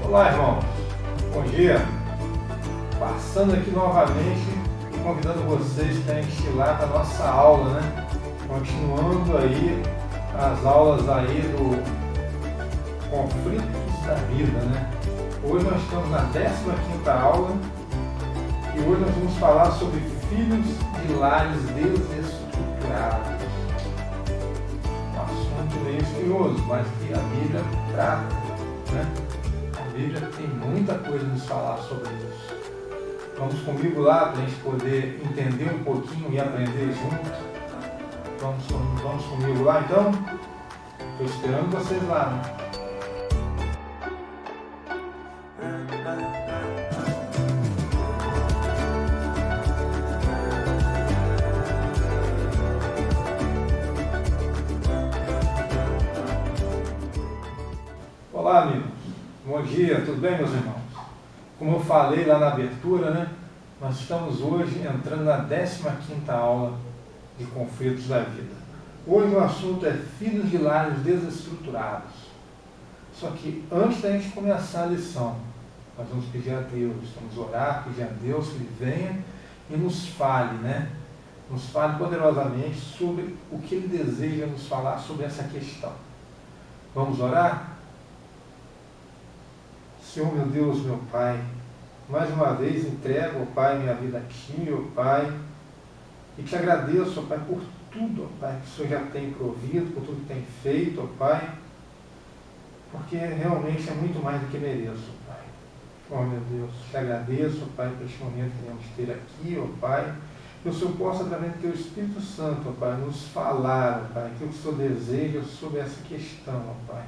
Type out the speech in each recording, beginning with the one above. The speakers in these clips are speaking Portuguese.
Olá, irmãos. Bom dia. Passando aqui novamente e convidando vocês para estilar a nossa aula, né? Continuando aí as aulas aí do conflitos da vida, né? Hoje nós estamos na 15ª aula e hoje nós vamos falar sobre filhos de lares desestruturados. Um assunto meio espinhoso, mas que a Bíblia trata, né? A Bíblia tem muita coisa a nos falar sobre isso. Vamos comigo lá para a gente poder entender um pouquinho e aprender junto. Vamos comigo lá então? Estou esperando vocês lá, né? Olá, amigos. Bom dia, tudo bem, meus irmãos? Como eu falei lá na abertura, né? Nós estamos hoje entrando na 15ª aula de conflitos da vida. Hoje o assunto é filhos de lares desestruturados. Só que antes da gente começar a lição, nós vamos pedir a Deus, vamos orar, pedir a Deus que Ele venha e nos fale, né? Nos fale poderosamente sobre o que Ele deseja nos falar sobre essa questão. Vamos orar? Senhor, meu Deus, meu Pai, mais uma vez entrego, ó Pai, minha vida aqui, ó Pai, e te agradeço, ó Pai, por tudo, ó Pai, que o Senhor já tem provido, por tudo que tem feito, ó Pai, porque realmente é muito mais do que mereço, ó Pai. Ó meu Deus, te agradeço, ó Pai, por este momento que vamos ter aqui, ó Pai, que o Senhor possa, através do Teu Espírito Santo, ó Pai, nos falar, ó Pai, aquilo que o Senhor deseja sobre essa questão, ó Pai.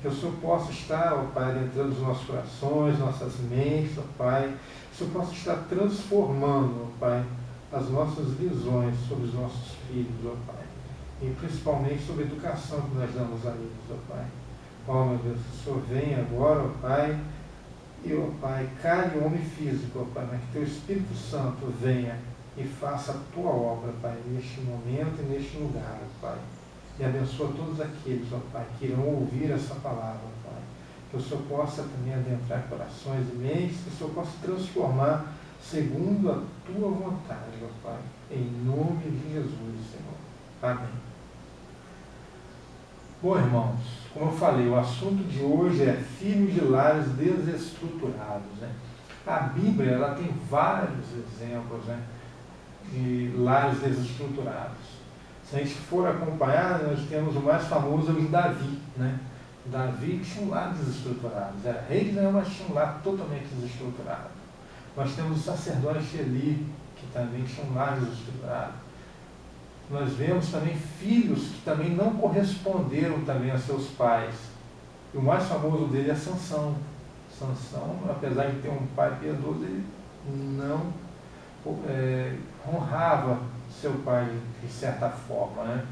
Que o Senhor possa estar, ó Pai, dentro dos nossos corações, nossas mentes, ó Pai, que o Senhor possa estar transformando, ó Pai, as nossas visões sobre os nossos filhos, ó Pai, e principalmente sobre a educação que nós damos a eles, ó Pai. Ó meu Deus, que o Senhor venha agora, ó Pai, e, ó Pai, cale o homem físico, ó Pai, mas que Teu Espírito Santo venha e faça a Tua obra, Pai, neste momento e neste lugar, ó Pai. E abençoa todos aqueles, ó Pai, que irão ouvir essa palavra, ó Pai. Que o Senhor possa também adentrar corações e mentes, que o Senhor possa transformar segundo a Tua vontade, ó Pai. Em nome de Jesus, Senhor. Amém. Bom, irmãos, como eu falei, o assunto de hoje é filhos de lares desestruturados, né? A Bíblia, ela tem vários exemplos, né, de lares desestruturados. Se a gente for acompanhar, nós temos o mais famoso, o de Davi, né? Davi tinha um lar desestruturado, era rei de Israel, mas tinha um lar totalmente desestruturado. Nós temos o sacerdote Eli, que também tinha um lar desestruturado. Nós vemos também filhos que também não corresponderam também a seus pais. E o mais famoso dele é Sansão. Sansão, apesar de ter um pai piedoso, ele não honrava seu pai de certa forma, né?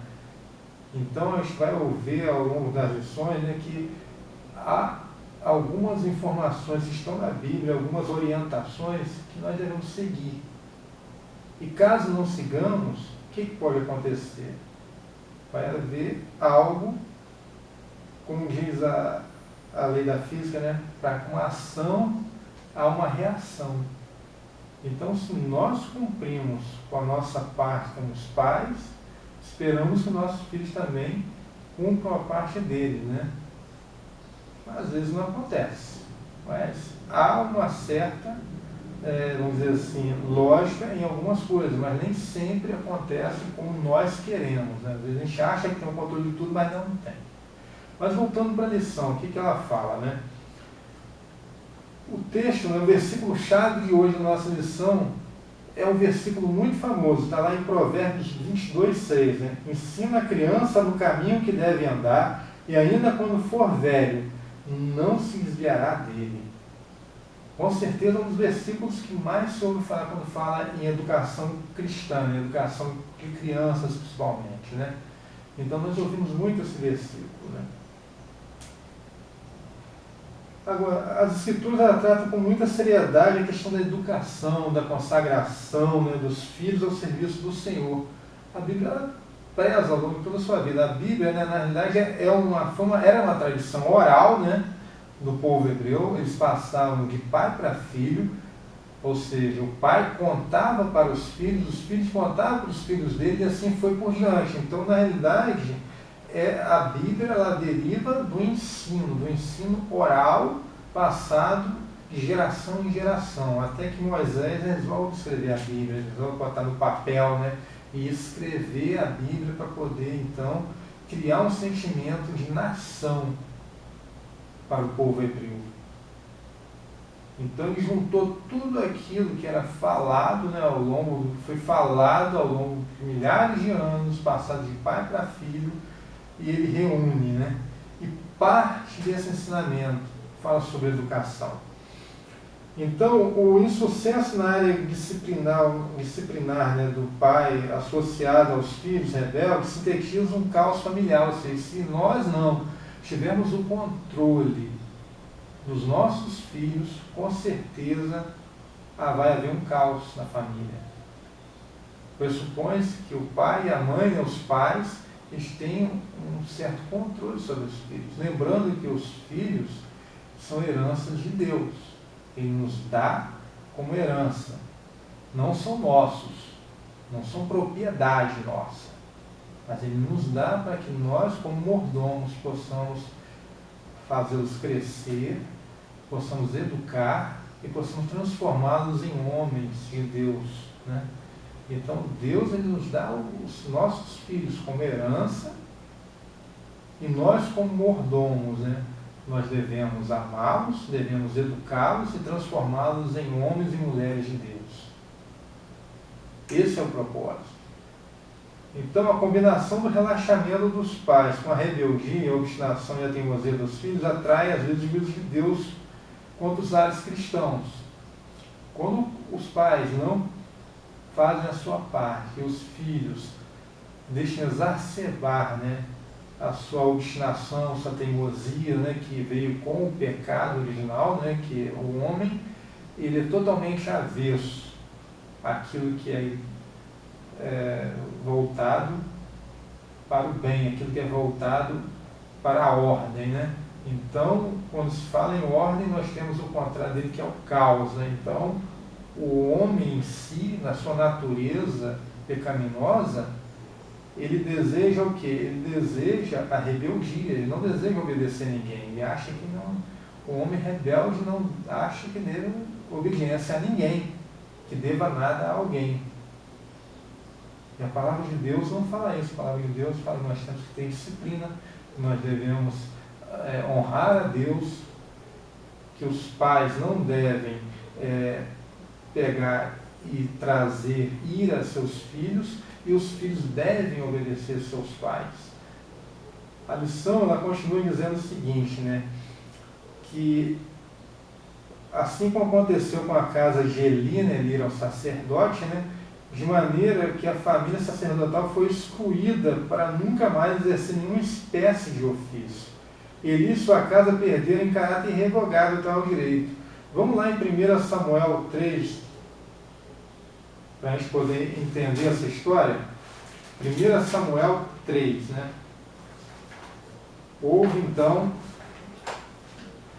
Então a gente vai ouvir ao longo das lições, né, que há algumas informações que estão na Bíblia, algumas orientações que nós devemos seguir. E caso não sigamos, o que pode acontecer? Vai haver algo, como diz a lei da física, né? Para uma ação há uma reação. Então, se nós cumprimos com a nossa parte como os pais, esperamos que nossos filhos também cumpram a parte deles, né? Mas, às vezes não acontece. Mas há uma certa, vamos dizer assim, lógica em algumas coisas, mas nem sempre acontece como nós queremos, né? Às vezes a gente acha que tem o controle de tudo, mas não tem. Mas voltando para a lição, o que ela fala, né? O texto, né, o versículo-chave de hoje da nossa lição é um versículo muito famoso, está lá em Provérbios 22:6, né? Ensina a criança no caminho que deve andar, e ainda quando for velho, não se desviará dele. Com certeza é um dos versículos que mais se ouve falar quando fala em educação cristã, em educação de crianças principalmente, né? Então nós ouvimos muito esse versículo, né? Agora, as Escrituras tratam com muita seriedade a questão da educação, da consagração, né, dos filhos ao serviço do Senhor. A Bíblia ela preza ao longo de toda a sua vida. A Bíblia, né, na realidade, era uma tradição oral, né, do povo hebreu, eles passavam de pai para filho, ou seja, o pai contava para os filhos contavam para os filhos dele e assim foi por diante. Então, na realidade, a Bíblia ela deriva do ensino oral passado de geração em geração, até que Moisés resolve escrever a Bíblia, resolve botar no papel, né, e escrever a Bíblia para poder, então, criar um sentimento de nação para o povo hebreu. Então ele juntou tudo aquilo que era falado, né, foi falado ao longo de milhares de anos, passado de pai para filho, e ele reúne, né? E parte desse ensinamento fala sobre educação. Então, o insucesso na área disciplinar, né, do pai associado aos filhos rebeldes sintetiza um caos familiar, ou seja, se nós não tivermos o controle dos nossos filhos, com certeza vai haver um caos na família. Pressupõe-se que o pai e a mãe, né, os pais, eles têm um certo controle sobre os filhos. Lembrando que os filhos são heranças de Deus. Ele nos dá como herança. Não são nossos, não são propriedade nossa. Mas ele nos dá para que nós, como mordomos, possamos fazê-los crescer, possamos educar e possamos transformá-los em homens de Deus, né? Então, Deus ele nos dá os nossos filhos como herança e nós, como mordomos, né? Nós devemos amá-los, devemos educá-los e transformá-los em homens e mulheres de Deus. Esse é o propósito. Então, a combinação do relaxamento dos pais com a rebeldia, a obstinação e a teimosia dos filhos atrai, às vezes, o juízo de Deus contra os lares cristãos. Quando os pais não fazem a sua parte e os filhos deixam exacerbar, né, a sua obstinação, sua teimosia, né, que veio com o pecado original, né, que o homem ele é totalmente avesso àquilo que é voltado para o bem, aquilo que é voltado para a ordem, né? Então, quando se fala em ordem, nós temos o contrário dele, que é o caos, né? Então, o homem em si, na sua natureza pecaminosa, ele deseja o quê? Ele deseja a rebeldia, ele não deseja obedecer a ninguém, ele acha que não, o homem rebelde não acha que deva obediência a ninguém, que deva nada a alguém. E a palavra de Deus não fala isso, a palavra de Deus fala que nós temos que ter disciplina, que nós devemos honrar a Deus, que os pais não devem pegar e trazer ira a seus filhos, e os filhos devem obedecer seus pais. A lição ela continua dizendo o seguinte, né, que assim como aconteceu com a casa de Eli, né, ele era um sacerdote, né, de maneira que a família sacerdotal foi excluída para nunca mais exercer nenhuma espécie de ofício. Eli e sua casa perderam em caráter irrevogável tal direito. Vamos lá em 1 Samuel 3, para a gente poder entender essa história. 1 Samuel 3, né? Houve então,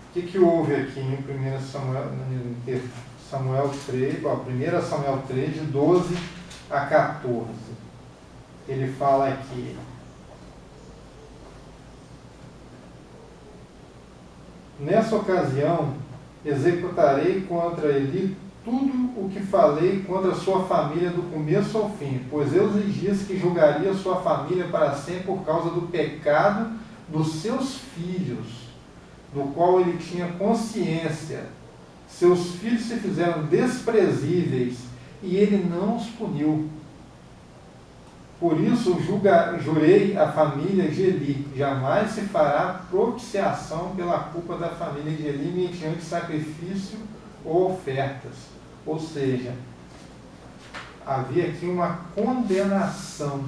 o que houve aqui em 1 Samuel 3, 1 Samuel 3, de 12 a 14. Ele fala aqui: nessa ocasião, executarei contra Eli tudo o que falei contra a sua família do começo ao fim, pois eu lhes disse que julgaria a sua família para sempre por causa do pecado dos seus filhos, do qual ele tinha consciência. Seus filhos se fizeram desprezíveis e ele não os puniu. Por isso jurei a família de Eli: jamais se fará propiciação pela culpa da família de Eli mediante sacrifício ou ofertas. Ou seja, havia aqui uma condenação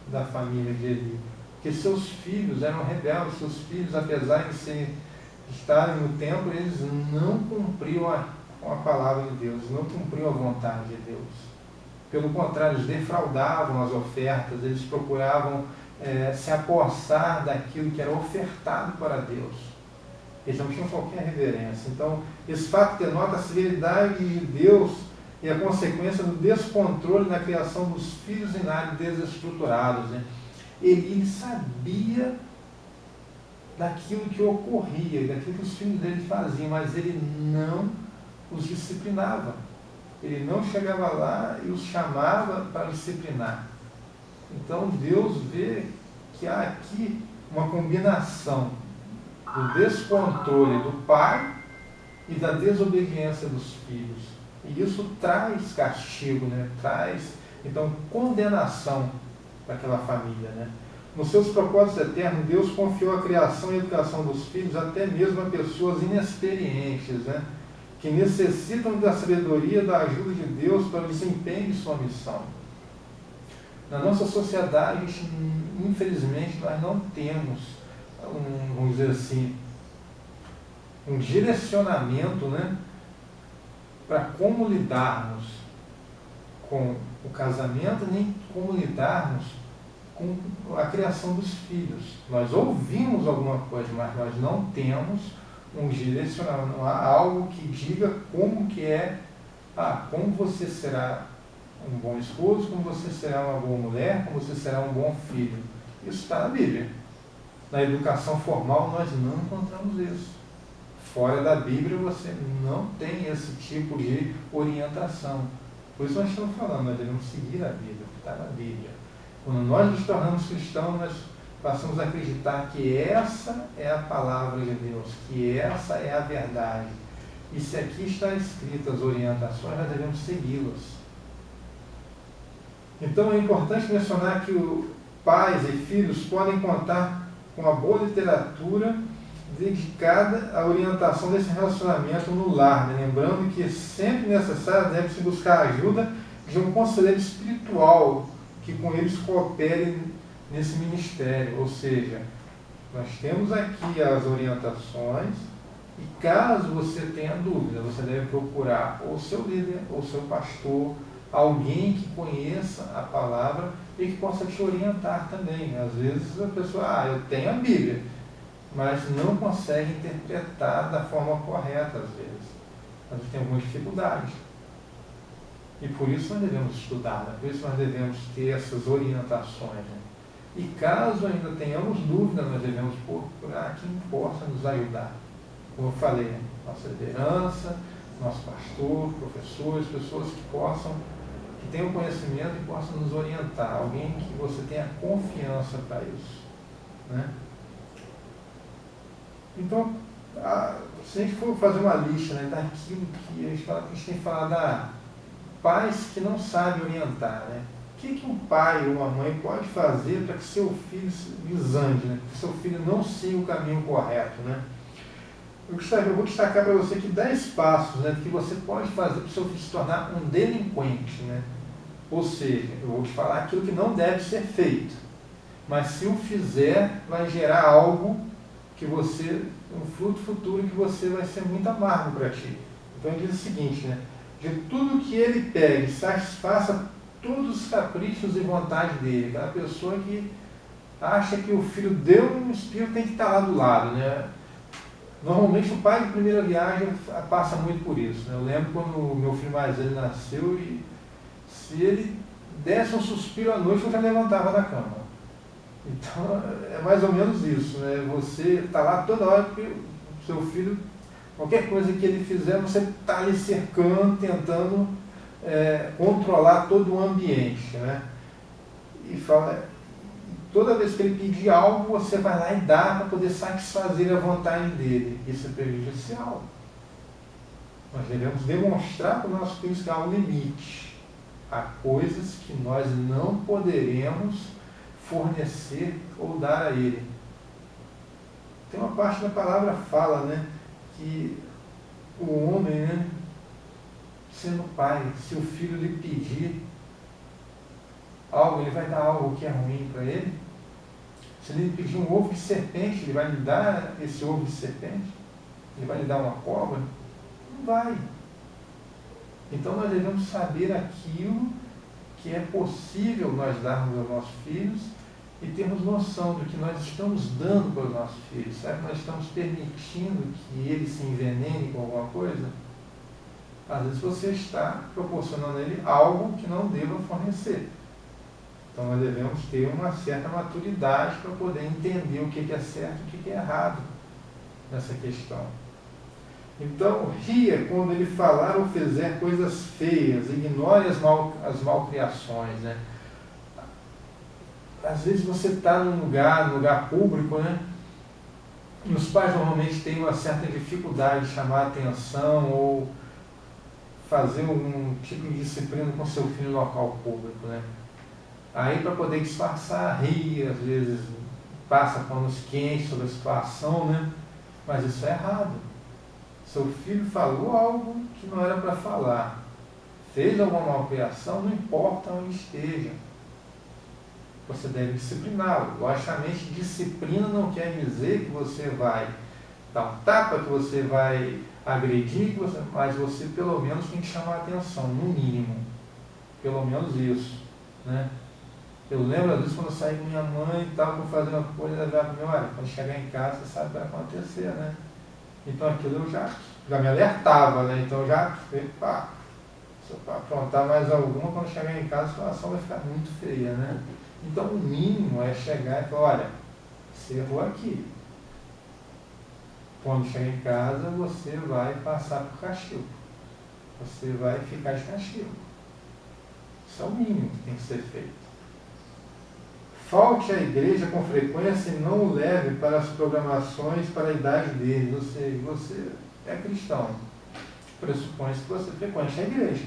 da família de Eli, porque seus filhos eram rebeldes, seus filhos, apesar de estarem no templo, eles não cumpriam a palavra de Deus, não cumpriam a vontade de Deus. Pelo contrário, eles defraudavam as ofertas, eles procuravam se apossar daquilo que era ofertado para Deus. Eles não tinham qualquer reverência. Então, esse fato denota a severidade de Deus e a consequência do descontrole na criação dos filhos em lares desestruturados. Né? Ele sabia daquilo que ocorria, daquilo que os filhos dele faziam, mas ele não os disciplinava. Ele não chegava lá e os chamava para disciplinar. Então Deus vê que há aqui uma combinação do descontrole do pai e da desobediência dos filhos. E isso traz castigo, né? Traz, então, condenação para aquela família. Né? Nos seus propósitos eternos, Deus confiou a criação e a educação dos filhos até mesmo a pessoas inexperientes, né? Que necessitam da sabedoria, da ajuda de Deus para o desempenho de sua missão. Na nossa sociedade, infelizmente, nós não temos, vamos dizer assim, um direcionamento, né, para como lidarmos com o casamento, nem como lidarmos com a criação dos filhos. Nós ouvimos alguma coisa, mas nós não temos um direcionamento, não há algo que diga como que é, como você será um bom esposo, como você será uma boa mulher, como você será um bom filho. Isso está na Bíblia. Na educação formal nós não encontramos isso. Fora da Bíblia você não tem esse tipo de orientação. Por isso nós estamos falando, nós devemos seguir a Bíblia, o que está na Bíblia. Quando nós nos tornamos cristãos, nós passamos a acreditar que essa é a palavra de Deus, que essa é a verdade. E se aqui está escritas as orientações, nós devemos segui-las. Então é importante mencionar que pais e filhos podem contar com uma boa literatura dedicada à orientação desse relacionamento no lar, né? Lembrando que é sempre necessário deve-se buscar a ajuda de um conselheiro espiritual que com eles coopere nesse ministério. Ou seja, nós temos aqui as orientações e caso você tenha dúvida, você deve procurar ou seu líder, ou seu pastor, alguém que conheça a palavra e que possa te orientar também. Às vezes a pessoa, eu tenho a Bíblia, mas não consegue interpretar da forma correta, às vezes. Mas tem algumas dificuldades. E por isso nós devemos estudar, né? Por isso nós devemos ter essas orientações. Né? E caso ainda tenhamos dúvida, nós devemos procurar quem possa nos ajudar. Como eu falei, né? Nossa liderança, nosso pastor, professores, pessoas que tenham conhecimento e possam nos orientar. Alguém que você tenha confiança para isso. Né? Então, se a gente for fazer uma lista, né, daquilo que a gente tem que falar da pais que não sabem orientar, né? O que um pai ou uma mãe pode fazer para que seu filho se desande, né? Que seu filho não siga o caminho correto, né? Eu vou destacar para você aqui 10 passos, né, que você pode fazer para o seu filho se tornar um delinquente, né? Ou seja, eu vou te falar aquilo que não deve ser feito, mas se o fizer, vai gerar algo que você, um fruto futuro que você vai ser muito amargo para ti. Então ele diz o seguinte, né? De tudo que ele pegue, satisfaça todos os caprichos e vontade dele. Aquela pessoa que acha que o filho deu um espírito tem que estar lá do lado, né? Normalmente o pai de primeira viagem passa muito por isso, né? Eu lembro quando o meu filho mais velho nasceu e se ele desse um suspiro à noite eu já levantava da cama. Então é mais ou menos isso, né? Você está lá toda hora porque o seu filho, qualquer coisa que ele fizer, você está ali cercando, tentando controlar todo o ambiente, né? E fala, toda vez que ele pedir algo, você vai lá e dá para poder satisfazer a vontade dele. Isso é prejudicial. Nós devemos demonstrar para o nosso filho que há um limite. Há coisas que nós não poderemos fornecer ou dar a ele. Tem uma parte da palavra fala, né, que o homem, né, sendo pai, se o filho lhe pedir algo, ele vai dar algo que é ruim para ele? Se ele lhe pedir um ovo de serpente, ele vai lhe dar esse ovo de serpente? Ele vai lhe dar uma cobra? Não vai. Então nós devemos saber aquilo que é possível nós darmos aos nossos filhos e termos noção do que nós estamos dando para os nossos filhos. Será que nós estamos permitindo que eles se envenenem com alguma coisa? Às vezes você está proporcionando a ele algo que não deva fornecer. Então nós devemos ter uma certa maturidade para poder entender o que é certo e o que é errado nessa questão. Então, ria quando ele falar ou fizer coisas feias, ignore as malcriações, né? Às vezes você está num lugar público, né? E os pais normalmente têm uma certa dificuldade de chamar a atenção ou fazer um tipo de disciplina com seu filho no local público, né? Aí, para poder disfarçar, ri, às vezes passa panos quentes sobre a situação, né? Mas isso é errado. Seu filho falou algo que não era para falar, fez alguma malcriação, não importa onde esteja. Você deve discipliná-lo. Logicamente, disciplina não quer dizer que você vai dar um tapa, que você vai agredir, mas você pelo menos tem que chamar a atenção, no mínimo. Pelo menos isso, né? Eu lembro, às vezes, quando eu saí com minha mãe e tal, para fazer uma coisa, ela para mim, olha, quando chegar em casa, você sabe o que vai acontecer, né? Então aquilo eu já me alertava, né? Então eu já falei, pá, se eu aprontar mais alguma, quando chegar em casa, a situação vai ficar muito feia, né? Então o mínimo é chegar e falar, olha, você errou aqui. Quando chegar em casa, você vai passar por castigo. Você vai ficar de castigo. Isso é o mínimo que tem que ser feito. Falte à igreja com frequência e não o leve para as programações para a idade dele. Ou seja, você é cristão. Pressupõe que você frequente a igreja.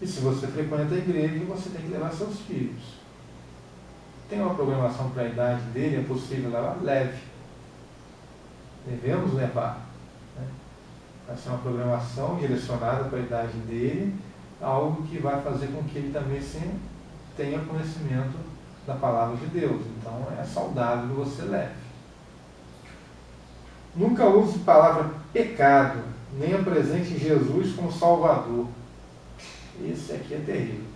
E se você frequenta a igreja, você tem que levar seus filhos. Tem uma programação para a idade dele, é possível levar? Leve. Devemos levar. Né? Vai ser uma programação direcionada para a idade dele, algo que vai fazer com que ele também tenha conhecimento da palavra de Deus. Então é saudável que você leve. Nunca use a palavra pecado, nem apresente Jesus como Salvador. Esse aqui é terrível.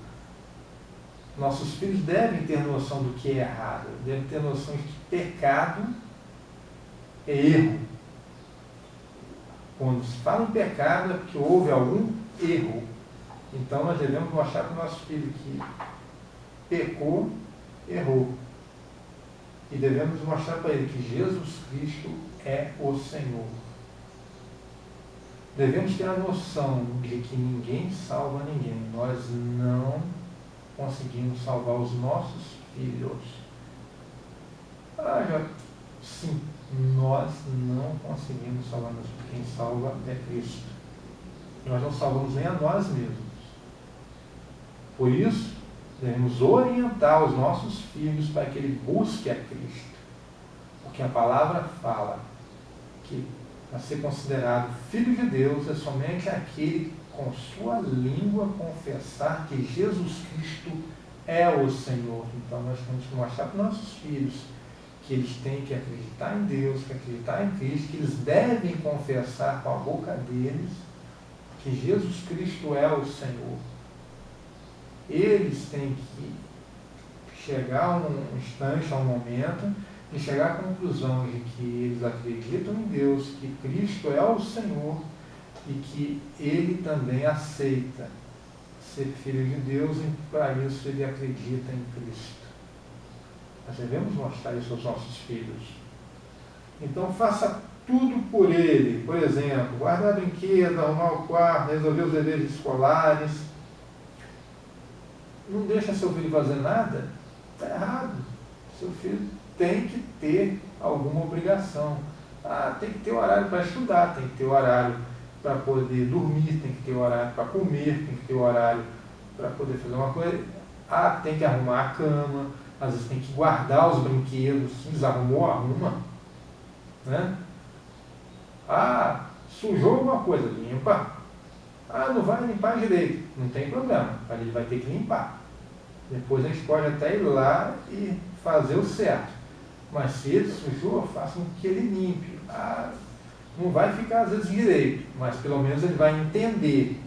Nossos filhos devem ter noção do que é errado, devem ter noção de que pecado é erro. Quando se fala em pecado é porque houve algum erro. Então nós devemos mostrar para o nosso filho que pecou, errou. E devemos mostrar para ele que Jesus Cristo é o Senhor. Devemos ter a noção de que ninguém salva ninguém. Nós não conseguimos salvar os nossos filhos. Sim, nós não conseguimos salvar nossos filhos. Quem salva é Cristo. Nós não salvamos nem a nós mesmos. Por isso, devemos orientar os nossos filhos para que ele busque a Cristo. Porque a palavra fala que para ser considerado filho de Deus é somente aquele que com sua língua confessar que Jesus Cristo é o Senhor. Então nós temos que mostrar para os nossos filhos que eles têm que acreditar em Deus, que acreditar em Cristo, que eles devem confessar com a boca deles que Jesus Cristo é o Senhor. Eles têm que chegar a um instante, a um momento, e chegar à conclusão de que eles acreditam em Deus, que Cristo é o Senhor e que ele também aceita ser filho de Deus e para isso ele acredita em Cristo. Nós devemos mostrar isso aos nossos filhos. Então faça tudo por ele. Por exemplo, guardar brinquedos, arrumar o quarto, resolver os deveres escolares. Não deixa seu filho fazer nada? Está errado. Seu filho tem que ter alguma obrigação. Tem que ter horário para estudar, tem que ter horário para poder dormir, tem que ter horário para comer, tem que ter horário para poder fazer uma coisa. Tem que arrumar a cama, às vezes tem que guardar os brinquedos. Se desarrumou, arruma. Né? Sujou alguma coisa, limpa. Não vai limpar direito, não tem problema, mas ele vai ter que limpar. Depois a gente pode até ir lá e fazer o certo. Mas se ele sujou, faça com que ele limpe. Não vai ficar às vezes direito, mas pelo menos ele vai entender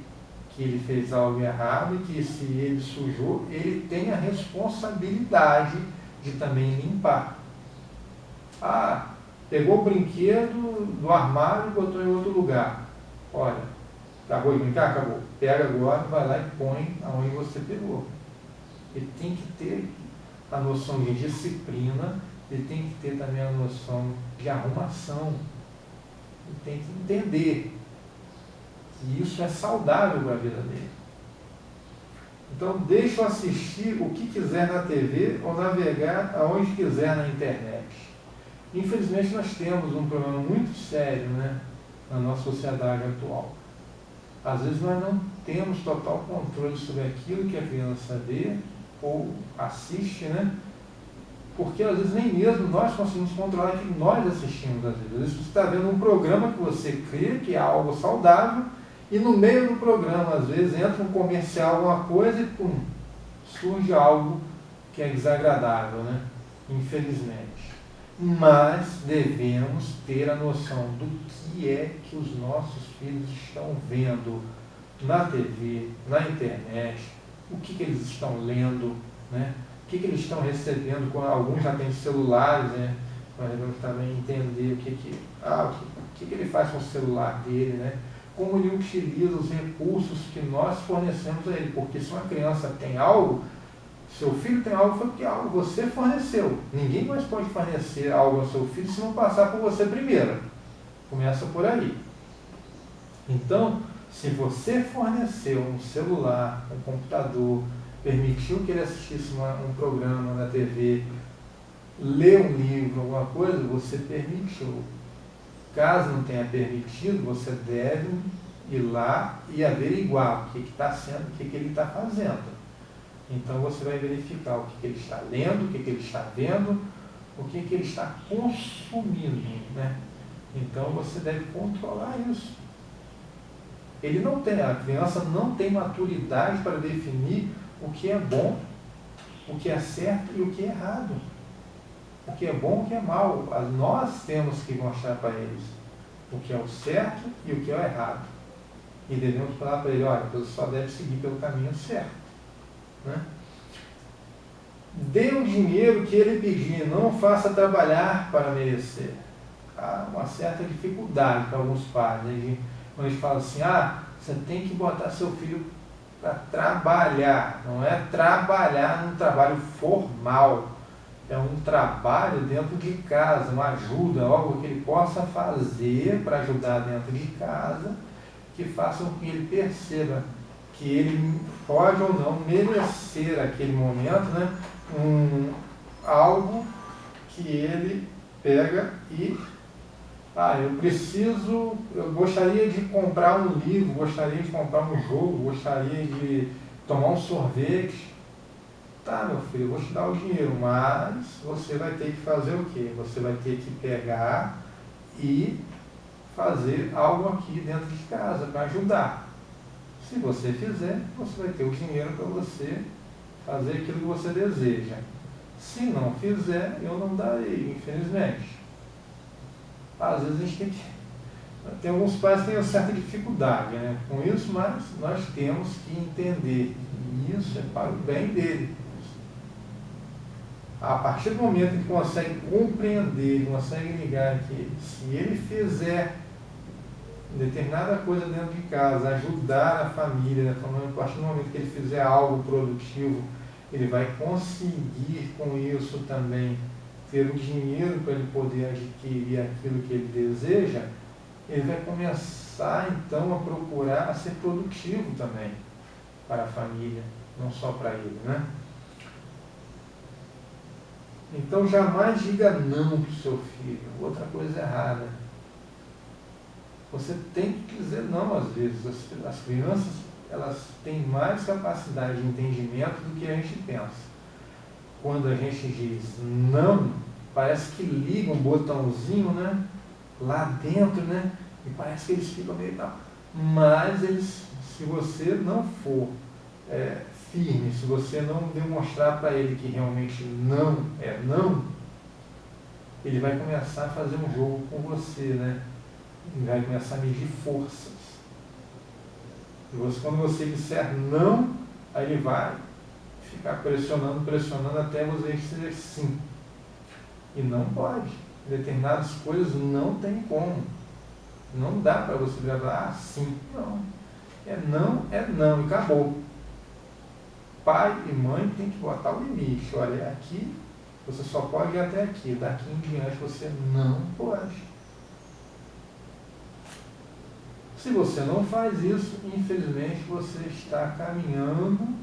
que ele fez algo errado e que se ele sujou, ele tem a responsabilidade de também limpar. Ah, pegou o brinquedo do armário e botou em outro lugar. Olha, acabou de brincar? Acabou. Pega agora, vai lá e põe aonde você pegou. Ele tem que ter a noção de disciplina, ele tem que ter também a noção de arrumação. Ele tem que entender que isso é saudável para a vida dele. Então, deixa eu assistir o que quiser na TV ou navegar aonde quiser na internet. Infelizmente, nós temos um problema muito sério, né, na nossa sociedade atual. Às vezes, nós não temos total controle sobre aquilo que a criança vê ou assiste, né? Porque às vezes nem mesmo nós conseguimos controlar o que nós assistimos. Às vezes você está vendo um programa que você crê que é algo saudável, e no meio do programa, às vezes, entra um comercial, alguma coisa, e pum, surge algo que é desagradável, né? Infelizmente. Mas devemos ter a noção do que é que os nossos filhos estão vendo na TV, na internet, o que eles estão lendo, né? O que eles estão recebendo, quando alguns já têm celulares, né? Nós devemos também entender o que ele faz com o celular dele, né? Como ele utiliza os recursos que nós fornecemos a ele, porque se uma criança tem algo, seu filho tem algo, foi porque algo você forneceu. Ninguém mais pode fornecer algo ao seu filho se não passar por você primeiro. Começa por aí. Então, se você forneceu um celular, um computador, permitiu que ele assistisse um programa na TV, ler um livro, alguma coisa, você permitiu. Caso não tenha permitido, você deve ir lá e averiguar o que está sendo, o que ele está fazendo. Então você vai verificar o que ele está lendo, o que ele está vendo, o que ele está consumindo, né? Então você deve controlar isso. A criança não tem maturidade para definir o que é bom, o que é certo e o que é errado. O que é bom e o que é mal. Nós temos que mostrar para eles o que é o certo e o que é o errado. E devemos falar para ele, olha, você só deve seguir pelo caminho certo. Né? Dê o dinheiro que ele pedir, não faça trabalhar para merecer. Há uma certa dificuldade para alguns pais, né? Quando eles falam assim, você tem que botar seu filho para trabalhar. Não é trabalhar num trabalho formal. É um trabalho dentro de casa, uma ajuda, algo que ele possa fazer para ajudar dentro de casa, que faça com que ele perceba que ele pode ou não merecer aquele momento, né? Algo que ele pega e eu gostaria de comprar um livro, gostaria de comprar um jogo, gostaria de tomar um sorvete. Tá, meu filho, eu vou te dar o dinheiro, mas você vai ter que fazer o quê? Você vai ter que pegar e fazer algo aqui dentro de casa para ajudar. Se você fizer, você vai ter o dinheiro para você fazer aquilo que você deseja. Se não fizer, eu não darei, infelizmente. Às vezes a gente tem alguns pais que têm uma certa dificuldade, né, com isso, mas nós temos que entender. E isso é para o bem dele. A partir do momento que ele consegue compreender, ele consegue ligar que se ele fizer determinada coisa dentro de casa, ajudar a família, né, a partir do momento que ele fizer algo produtivo, ele vai conseguir com isso também ter o dinheiro para ele poder adquirir aquilo que ele deseja, ele vai começar então a procurar a ser produtivo também para a família, não só para ele, né? Então jamais diga não para o seu filho, outra coisa errada. Você tem que dizer não às vezes. As crianças, elas têm mais capacidade de entendimento do que a gente pensa. Quando a gente diz não, parece que liga um botãozinho, né, lá dentro, né, e parece que eles ficam meio tal. Mas se você não for firme, se você não demonstrar para ele que realmente não é não, ele vai começar a fazer um jogo com você, né? Ele vai começar a medir forças. Quando você disser não, aí ele vai ficar pressionando até você dizer sim. E não pode. Determinadas coisas não tem como. Não dá para você virar, sim. Não. É não e acabou. Pai e mãe tem que botar o limite. Olha, aqui você só pode ir até aqui. Daqui em diante você não pode. Se você não faz isso, infelizmente você está caminhando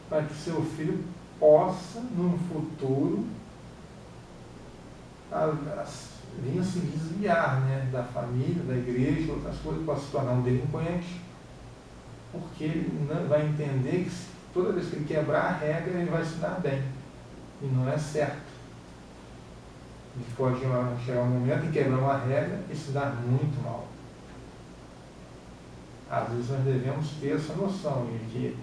para que seu filho possa, num futuro, vir a se desviar, né, da família, da igreja, outras coisas, possa se tornar um delinquente, porque ele vai entender que toda vez que ele quebrar a regra, ele vai se dar bem. E não é certo. Ele pode chegar um momento em quebrar uma regra e se dar muito mal. Às vezes nós devemos ter essa noção de que,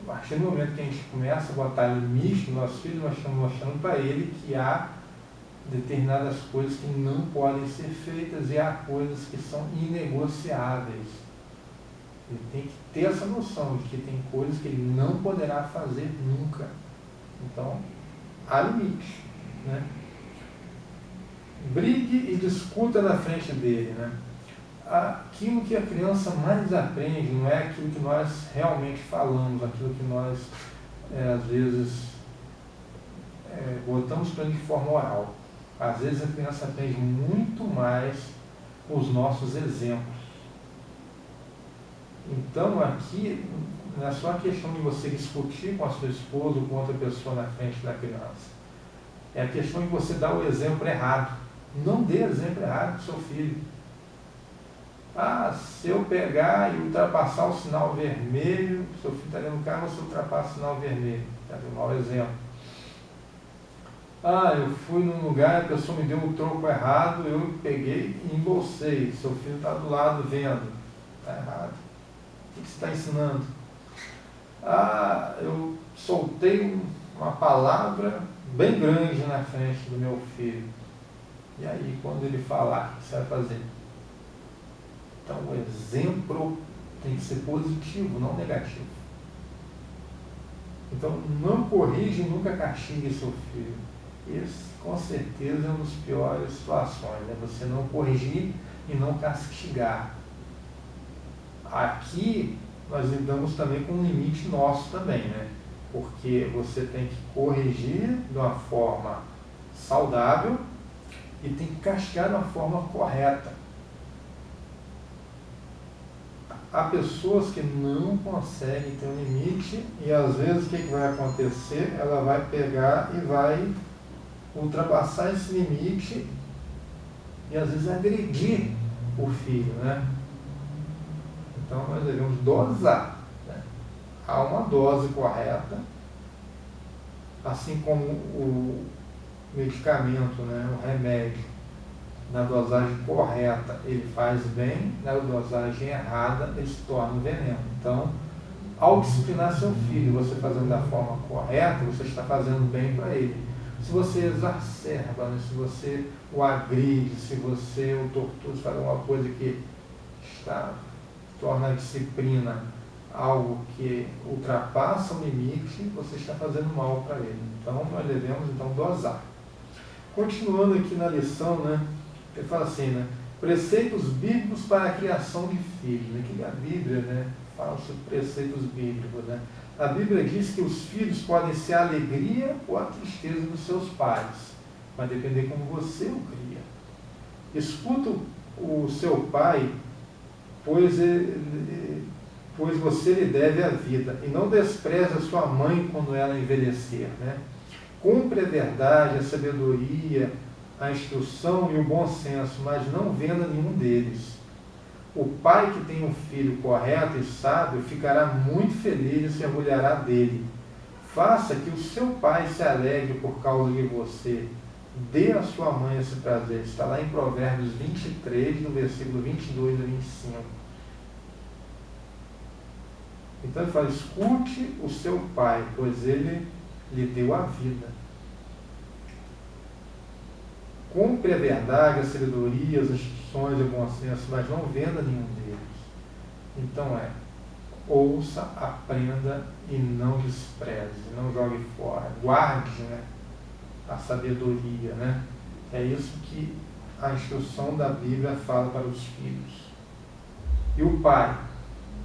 a partir do momento que a gente começa a botar limite no nosso filho, nós estamos mostrando para ele que há determinadas coisas que não podem ser feitas e há coisas que são inegociáveis. Ele tem que ter essa noção de que tem coisas que ele não poderá fazer nunca. Então, há limite, né? Brigue e discuta na frente dele, né? Aquilo que a criança mais aprende não é aquilo que nós realmente falamos, aquilo que nós, às vezes, botamos para ele de forma oral. Às vezes a criança aprende muito mais com os nossos exemplos. Então, aqui, não é só a questão de você discutir com a sua esposa ou com outra pessoa na frente da criança. É a questão de você dar o exemplo errado. Não dê exemplo errado para o seu filho. Se eu pegar e ultrapassar o sinal vermelho, seu filho está dentro do carro, você ultrapassa o sinal vermelho. Está dando um mau exemplo. Eu fui num lugar, a pessoa me deu um troco errado, eu peguei e embolsei. Seu filho está do lado vendo. Está errado. O que você está ensinando? Eu soltei uma palavra bem grande na frente do meu filho. E aí, quando ele falar, o que você vai fazer? Então, o exemplo tem que ser positivo, não negativo. Então, não corrige e nunca castigue seu filho. Esse, com certeza, é uma das piores situações, né? Você não corrigir e não castigar. Aqui, nós lidamos também com um limite nosso também, né? Porque você tem que corrigir de uma forma saudável e tem que castigar de uma forma correta. Há pessoas que não conseguem ter um limite e às vezes o que vai acontecer? Ela vai pegar e vai ultrapassar esse limite e às vezes agredir o filho, né? Então nós devemos dosar, né? Há uma dose correta, assim como o medicamento, né? O remédio. Na dosagem correta ele faz bem, na dosagem errada ele se torna um veneno. Então, ao disciplinar seu filho, você fazendo da forma correta, você está fazendo bem para ele. Se você exacerba, né? Se você o agride, se você o tortura, se faz alguma coisa que torna a disciplina algo que ultrapassa o limite, você está fazendo mal para ele. Então, nós devemos dosar. Continuando aqui na lição, né? Ele fala assim, né? Preceitos bíblicos para a criação de filhos. Aqui a Bíblia, né, fala sobre preceitos bíblicos, né? A Bíblia diz que os filhos podem ser a alegria ou a tristeza dos seus pais. Vai depender como você o cria. Escuta o seu pai, pois você lhe deve a vida. E não despreze a sua mãe quando ela envelhecer, né? Cumpre a verdade, a sabedoria, a instrução e o bom senso, mas não venda nenhum deles. O pai que tem um filho correto e sábio ficará muito feliz e se orgulhará dele. Faça que o seu pai se alegre por causa de você. Dê à sua mãe esse prazer. Está lá em Provérbios 23, no versículo 22 a 25. Então ele fala, escute o seu pai, pois ele lhe deu a vida. Cumpre a verdade, a sabedoria, as instruções e o bom senso, mas não venda nenhum deles. Então ouça, aprenda e não despreze, não jogue fora. Guarde, né, a sabedoria, né? É isso que a instrução da Bíblia fala para os filhos. E o pai?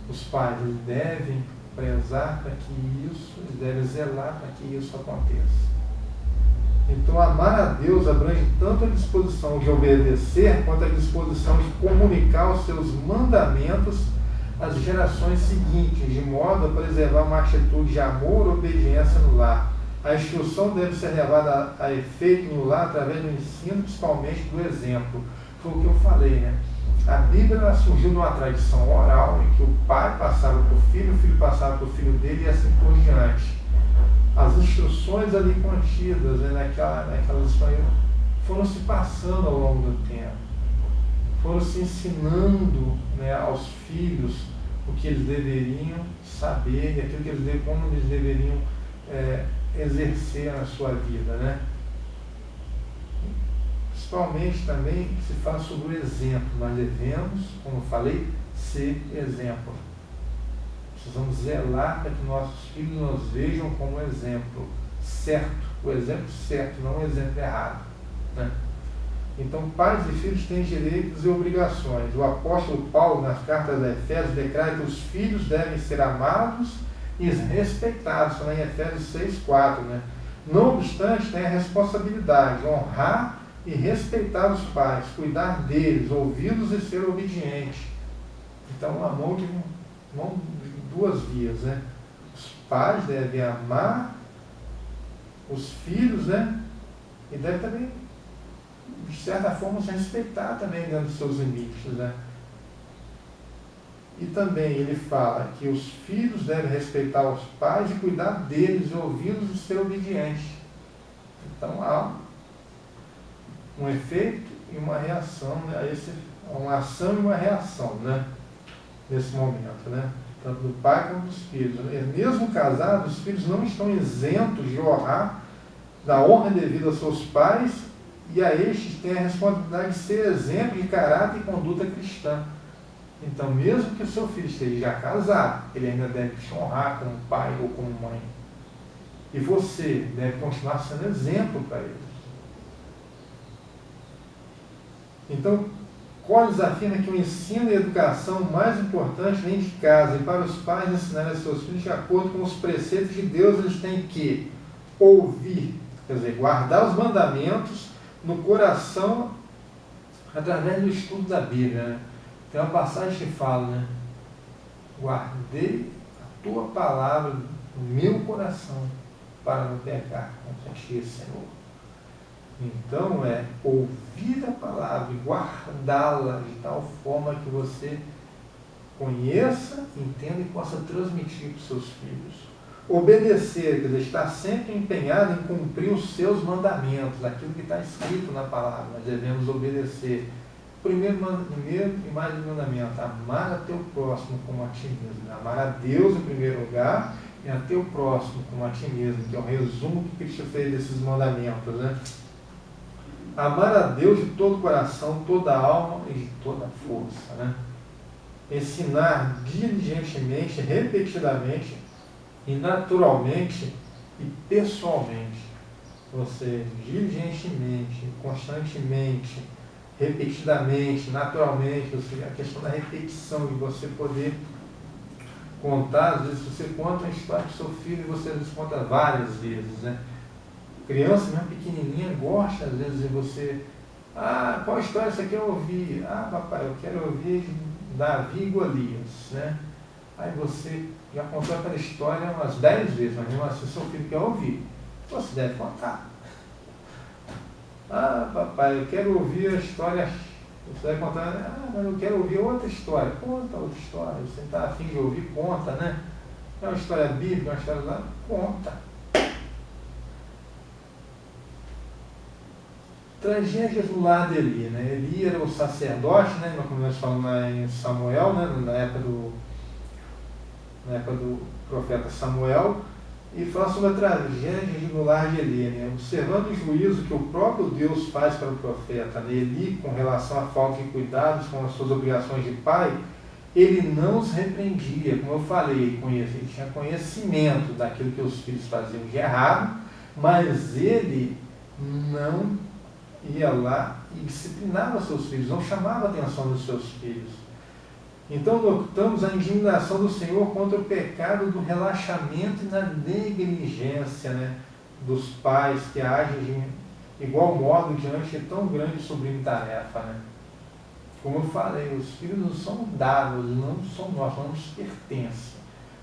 Os pais, eles devem prezar para que isso, eles devem zelar para que isso aconteça. Então, amar a Deus abrange tanto a disposição de obedecer, quanto a disposição de comunicar os seus mandamentos às gerações seguintes, de modo a preservar uma atitude de amor e obediência no lar. A instrução deve ser levada a efeito no lar através do ensino, principalmente do exemplo. Foi o que eu falei, né? A Bíblia ela surgiu numa tradição oral, em que o pai passava para o filho passava para o filho dele e assim por diante. As instruções ali contidas, né, naquelas instruções foram se passando ao longo do tempo, foram se ensinando, né, aos filhos o que eles deveriam saber e aquilo que como eles deveriam exercer na sua vida, né? Principalmente também se fala sobre o exemplo. Nós devemos, como eu falei, ser exemplo. Precisamos zelar para que nossos filhos nos vejam como exemplo certo, o exemplo certo, não o exemplo errado, né? Então, pais e filhos têm direitos e obrigações. O apóstolo Paulo, nas cartas a Efésios, declara que os filhos devem ser amados e respeitados, está lá em Efésios 6,4, né? Não obstante, tem a responsabilidade de honrar e respeitar os pais, cuidar deles, ouvi-los e ser obediente. Então, uma mão de duas vias, né? Os pais devem amar os filhos, né? E devem também, de certa forma, se respeitar também dentro dos seus limites, né? E também ele fala que os filhos devem respeitar os pais e cuidar deles, ouvi-los e ser obedientes. Então há um efeito e uma reação, né? Uma ação e uma reação, né? Nesse momento, né? Tanto do pai como dos filhos. Mesmo casados, os filhos não estão isentos de honrar, da honra devida aos seus pais, e a estes têm a responsabilidade de ser exemplo de caráter e conduta cristã. Então, mesmo que o seu filho esteja já casado, ele ainda deve te honrar como pai ou como mãe. E você deve continuar sendo exemplo para eles. Então, Collins afirma que o ensino e a educação mais importante vem de casa, e para os pais ensinarem a seus filhos de acordo com os preceitos de Deus, eles têm que ouvir, quer dizer, guardar os mandamentos no coração através do estudo da Bíblia, né? Tem uma passagem que fala, né? Guardei a tua palavra no meu coração para não pecar contra ti, Senhor. Então ouvir a palavra e guardá-la de tal forma que você conheça, entenda e possa transmitir para os seus filhos. Obedecer, quer dizer, estar sempre empenhado em cumprir os seus mandamentos, aquilo que está escrito na palavra, nós devemos obedecer. Primeiro e mais um mandamento, amar a teu próximo como a ti mesmo. Amar a Deus em primeiro lugar e a teu próximo como a ti mesmo, que é o resumo que Cristo fez desses mandamentos, né? Amar a Deus de todo o coração, toda a alma e de toda a força, né? Ensinar diligentemente, repetidamente e naturalmente e pessoalmente. Você diligentemente, constantemente, repetidamente, naturalmente, a questão da repetição, de você poder contar, às vezes você conta uma história para o seu filho e você às vezes conta várias vezes, né? Criança mesmo pequenininha gosta às vezes de você, qual história você quer ouvir? Papai, eu quero ouvir Davi e Golias, né? Aí você já contou aquela história umas 10 vezes, mas mesmo assim seu filho quer ouvir, você deve contar. Papai, eu quero ouvir a história. Você vai contar, mas eu quero ouvir outra história. Conta outra história. Você está afim de ouvir, conta, né? É uma história bíblica, uma história lá, conta. Tragédias no lar de Eli, né? Eli era o sacerdote, né? Como nós falamos lá em Samuel, né? Na época do profeta Samuel. E fala sobre a tragédia no lar de Eli, né? Observando o juízo que o próprio Deus faz para o profeta, né? Eli, com relação à falta de cuidados com as suas obrigações de pai, ele não os repreendia, como eu falei, ele tinha conhecimento daquilo que os filhos faziam de errado, mas ele não ia lá e disciplinava seus filhos, não chamava a atenção dos seus filhos. Então notamos a indignação do Senhor contra o pecado do relaxamento e da negligência, né, dos pais que agem de igual modo diante de tão grande e sublime tarefa, né? Como eu falei, os filhos nos são dados, não são nossos, não nos pertencem.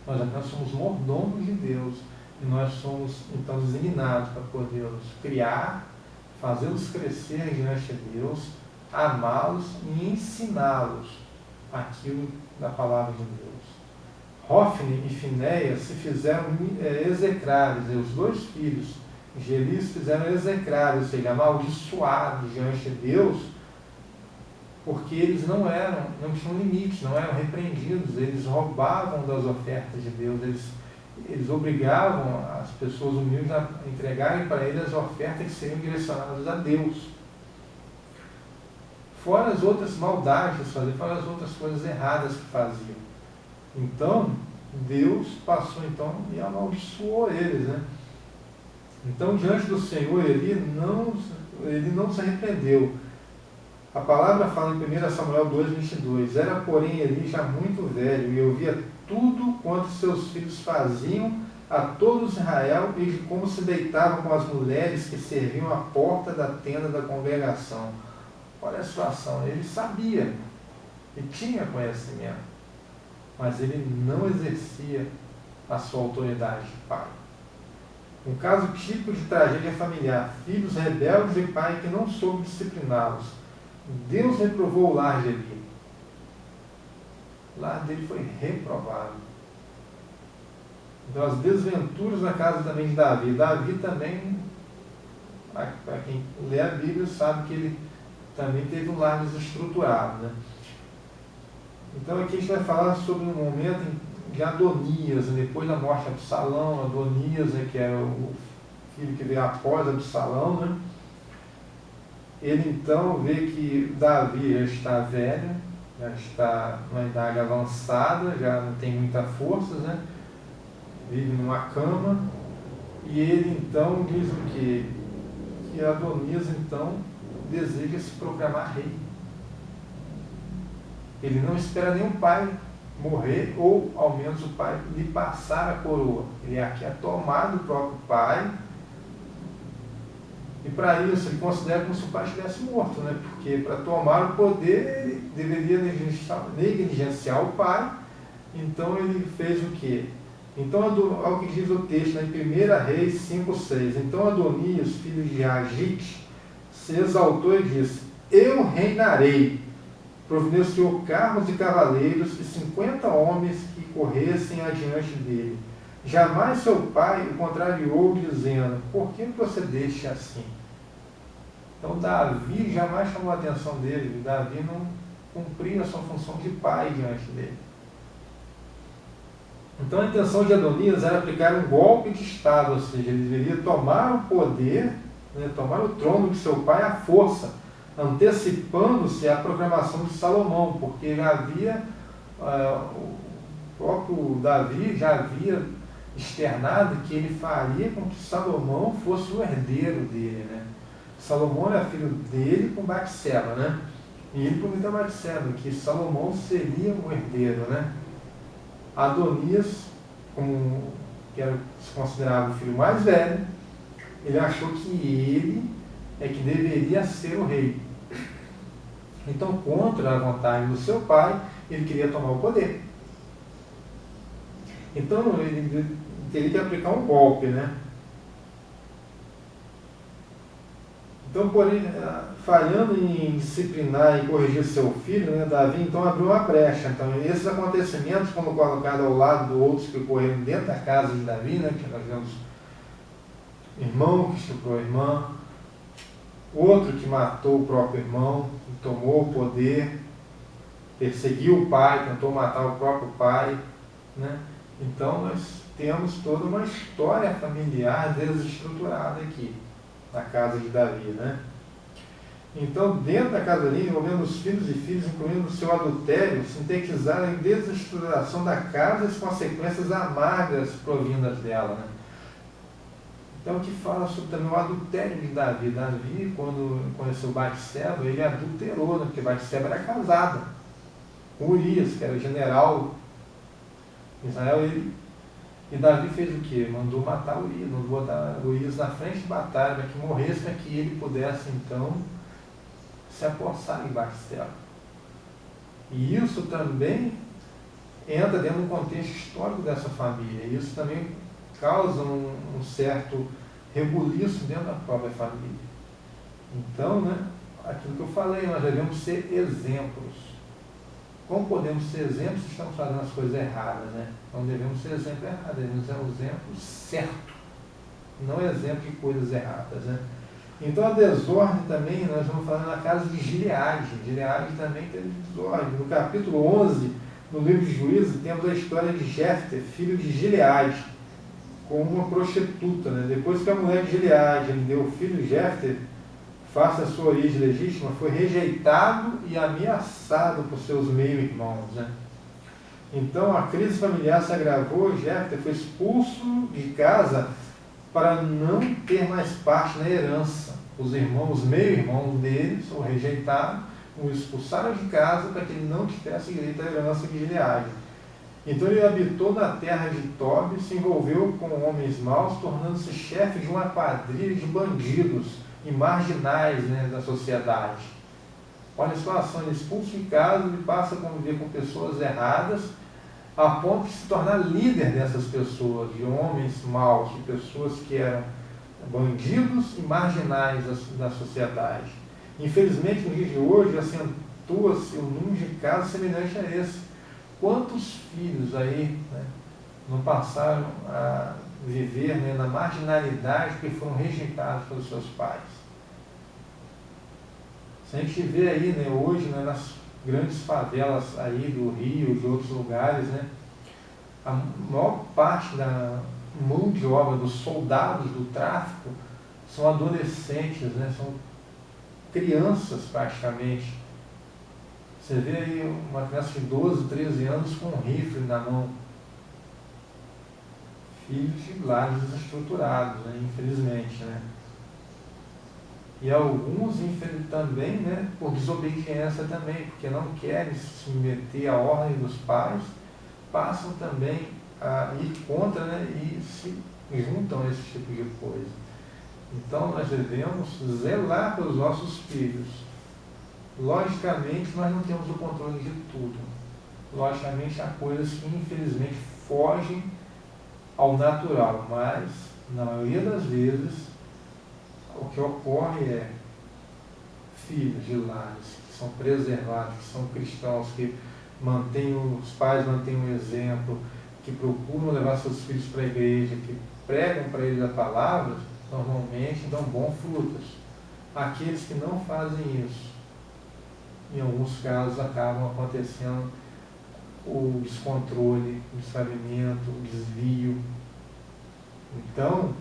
Nós apenas somos mordomos de Deus e nós somos então designados para poder-los criar, fazê-los crescer diante de Deus, amá-los e ensiná-los aquilo da palavra de Deus. Hofni e Finéias se fizeram execráveis, e os dois filhos de Eli se fizeram execráveis, ou seja, amaldiçoados diante de Deus, porque eles não tinham limites, não eram repreendidos, eles roubavam das ofertas de Deus, eles obrigavam as pessoas humildes a entregarem para eles as ofertas que seriam direcionadas a Deus. Fora as outras maldades que faziam, fora as outras coisas erradas que faziam. Então, Deus passou então e amaldiçoou eles, né? Então, diante do Senhor, ele não se arrependeu. A palavra fala em 1 Samuel 2,22, era porém Eli já muito velho, e ouvia tudo quanto seus filhos faziam a todo Israel, e de como se deitavam com as mulheres que serviam à porta da tenda da congregação. Olha a situação, ele sabia, ele tinha conhecimento, mas ele não exercia a sua autoridade de pai. Um caso típico de tragédia familiar, filhos rebeldes e pai que não soube discipliná-los. Deus reprovou o lar de Eli. O lar dele foi reprovado. Então, as desventuras na casa também de Davi. Davi também, para quem lê a Bíblia, sabe que ele também teve um lar desestruturado, né? Então, aqui a gente vai falar sobre um momento de Adonias, depois da morte de Absalão. Adonias, que era o filho que veio após Absalão, né? Ele então vê que Davi já está velho, já está numa idade avançada, já não tem muita força, né? Vive numa cama, e ele então diz o quê? Que Adonias então deseja se proclamar rei. Ele não espera nenhum pai morrer, ou ao menos o pai lhe passar a coroa. Ele quer tomar do próprio pai, e para isso ele considera como se o pai estivesse morto, né? Porque para tomar o poder ele deveria negligenciar o pai. Então ele fez o quê? Então, olha o que diz o texto, né, em 1 Reis 5,6. Então Adonias, filho de Agite, se exaltou e disse: eu reinarei. Providenciou carros e cavaleiros e 50 homens que corressem adiante dele. Jamais seu pai o contrariou, dizendo: por que procedeste assim? Então Davi jamais chamou a atenção dele. Davi não cumpria a sua função de pai diante dele. Então a intenção de Adonias era aplicar um golpe de Estado, ou seja, ele deveria tomar o poder, né, tomar o trono de seu pai à força, antecipando-se à proclamação de Salomão, porque já havia, o próprio Davi já havia externado que ele faria com que Salomão fosse o herdeiro dele, né? Salomão era filho dele com Batseba, né? E ele prometeu a Batseba que Salomão seria o herdeiro, né? Adonias, que se considerava o filho mais velho, ele achou que ele é que deveria ser o rei. Então, contra a vontade do seu pai, ele queria tomar o poder. Então, ele teria que aplicar um golpe, né? Então, porém, falhando em disciplinar e corrigir seu filho, né, Davi então abriu uma brecha. Então, esses acontecimentos, como colocado ao lado de outros que ocorreram dentro da casa de Davi, né, que nós vemos irmão que estuprou a irmã, outro que matou o próprio irmão, que tomou o poder, perseguiu o pai, tentou matar o próprio pai, né? Então, nós temos toda uma história familiar desestruturada aqui na casa de Davi, né? Então, dentro da casa ali, envolvendo os filhos e filhas, incluindo o seu adultério, sintetizaram a desestruturação da casa e as consequências amargas provindas dela. Né? Então, que fala sobre também o adultério de Davi. Davi, quando conheceu Batseba, ele adulterou, né? Porque Batseba era casada com Urias, que era general em Israel. E Davi fez o quê? Mandou matar Urias, mandou botar Urias na frente de batalha, para que morresse, para que ele pudesse, então, se apossar em Batseba. E isso também entra dentro do contexto histórico dessa família. E isso também causa um certo rebuliço dentro da própria família. Então, né, aquilo que eu falei, nós devemos ser exemplos. Como podemos ser exemplos se estamos fazendo as coisas erradas, né? Não devemos ser exemplo errado, devemos ser um exemplo certo, não exemplo de coisas erradas, né? Então a desordem também, nós vamos falando na casa de Gileade. Gileade também teve desordem. No capítulo 11, no livro de Juízes, temos a história de Jefté, filho de Gileade, com uma prostituta, né? Depois que a mulher de Gileade lhe deu o filho Jefté, face à sua origem legítima, foi rejeitado e ameaçado por seus meio-irmãos, né? Então a crise familiar se agravou, Jefté foi expulso de casa para não ter mais parte na herança. Os meio-irmãos deles, o rejeitaram, o expulsaram de casa para que ele não tivesse direito à herança de Gileade. Então ele habitou na terra de Tobi, se envolveu com homens maus, tornando-se chefe de uma quadrilha de bandidos e marginais, né, da sociedade. Olha a situação, ele é expulso de casa, ele passa a conviver com pessoas erradas, a ponto de se tornar líder dessas pessoas, de homens maus, de pessoas que eram bandidos e marginais da sociedade. Infelizmente, no dia de hoje, acentua-se um número de casos semelhante a esse. Quantos filhos aí, né, não passaram a viver, né, na marginalidade porque foram rejeitados pelos seus pais? Se a gente vê aí, né, hoje, né, nas grandes favelas aí do Rio, de outros lugares, né, a maior parte da mão de obra dos soldados do tráfico são adolescentes, né, são crianças praticamente. Você vê aí uma criança de 12, 13 anos com um rifle na mão. Filhos de lares desestruturados, né, infelizmente, né. E alguns, também, né, por desobediência também, porque não querem se submeter à ordem dos pais, passam também a ir contra, né, e se juntam a esse tipo de coisa. Então nós devemos zelar pelos nossos filhos. Logicamente nós não temos o controle de tudo. Logicamente há coisas que infelizmente fogem ao natural, mas na maioria das vezes o que ocorre é filhos de lares que são preservados, que são cristãos, que os pais mantêm um exemplo, que procuram levar seus filhos para a igreja, que pregam para eles a palavra, normalmente dão bons frutos. Aqueles que não fazem isso, em alguns casos acabam acontecendo o descontrole, o desfavimento, o desvio. Então,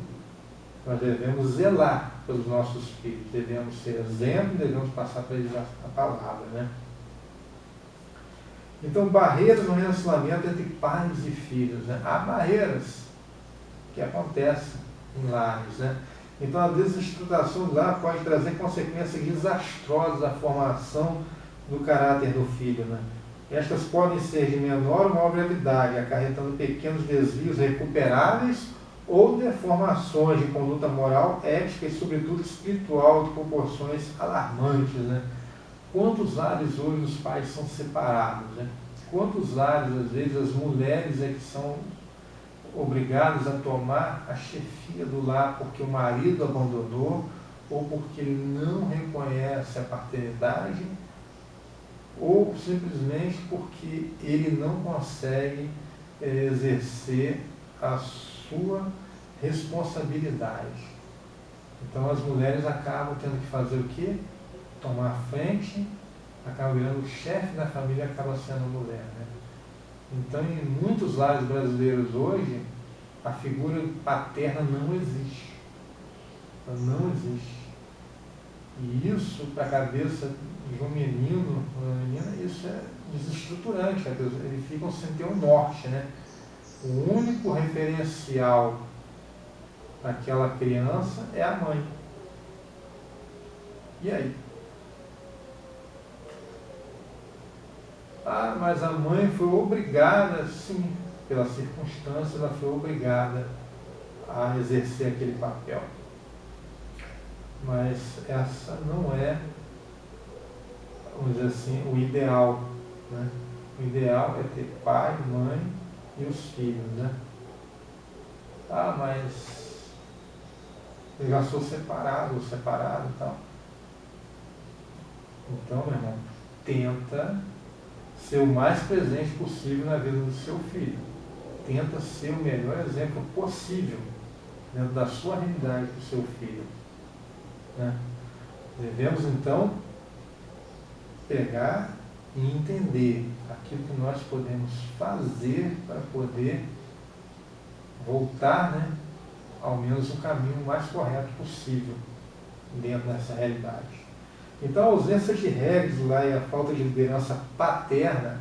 nós devemos zelar pelos nossos filhos, devemos ser exemplo, devemos passar para eles a palavra, né? Então, barreiras no relacionamento entre pais e filhos, né? Há barreiras que acontecem em lares, né? Então, a desestruturação do lar pode trazer consequências desastrosas à formação do caráter do filho, né? Estas podem ser de menor ou maior gravidade, acarretando pequenos desvios recuperáveis ou deformações de conduta moral, ética e, sobretudo, espiritual de proporções alarmantes, né? Quantos lares hoje os pais são separados, né? Quantos lares, às vezes, as mulheres é que são obrigadas a tomar a chefia do lar porque o marido abandonou ou porque ele não reconhece a paternidade ou simplesmente porque ele não consegue exercer a sua responsabilidade. Então as mulheres acabam tendo que fazer o quê? Tomar a frente, acaba virando o chefe da família, acaba sendo a mulher, né? Então em muitos lares brasileiros hoje, a figura paterna não existe. Ela não existe. E isso, para a cabeça de um menino, uma menina, isso é desestruturante. Eles ficam sem ter um norte, né? O único referencial daquela criança é a mãe. E aí? Ah, mas a mãe foi obrigada, sim, pela circunstância, ela foi obrigada a exercer aquele papel. Mas essa não é, vamos dizer assim, o ideal, né? O ideal é ter pai, mãe e os filhos, né? Ah, mas eu já sou separado ou separado e tal. Então, meu irmão, tenta ser o mais presente possível na vida do seu filho. Tenta ser o melhor exemplo possível dentro da sua realidade para o seu filho, né? Devemos, então, pegar e entender aquilo que nós podemos fazer para poder voltar, né, ao menos o caminho mais correto possível dentro dessa realidade. Então, a ausência de regras lá e a falta de liderança paterna,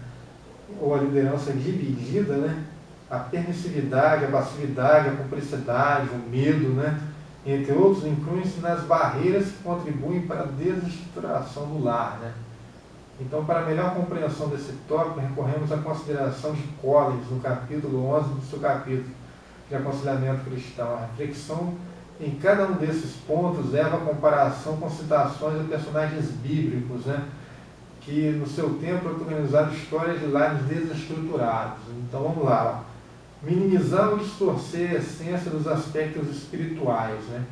ou a liderança dividida, né, a permissividade, a passividade, a cumplicidade, o medo, né, entre outros, incluem-se nas barreiras que contribuem para a desestruturação do lar, né? Então, para a melhor compreensão desse tópico, recorremos à consideração de Collins, no capítulo 11 do seu capítulo de aconselhamento cristão. A reflexão em cada um desses pontos leva a comparação com citações de personagens bíblicos, né, que no seu tempo protagonizaram histórias de lares desestruturados. Então vamos lá. Minimizar ou distorcer a essência dos aspectos espirituais, né?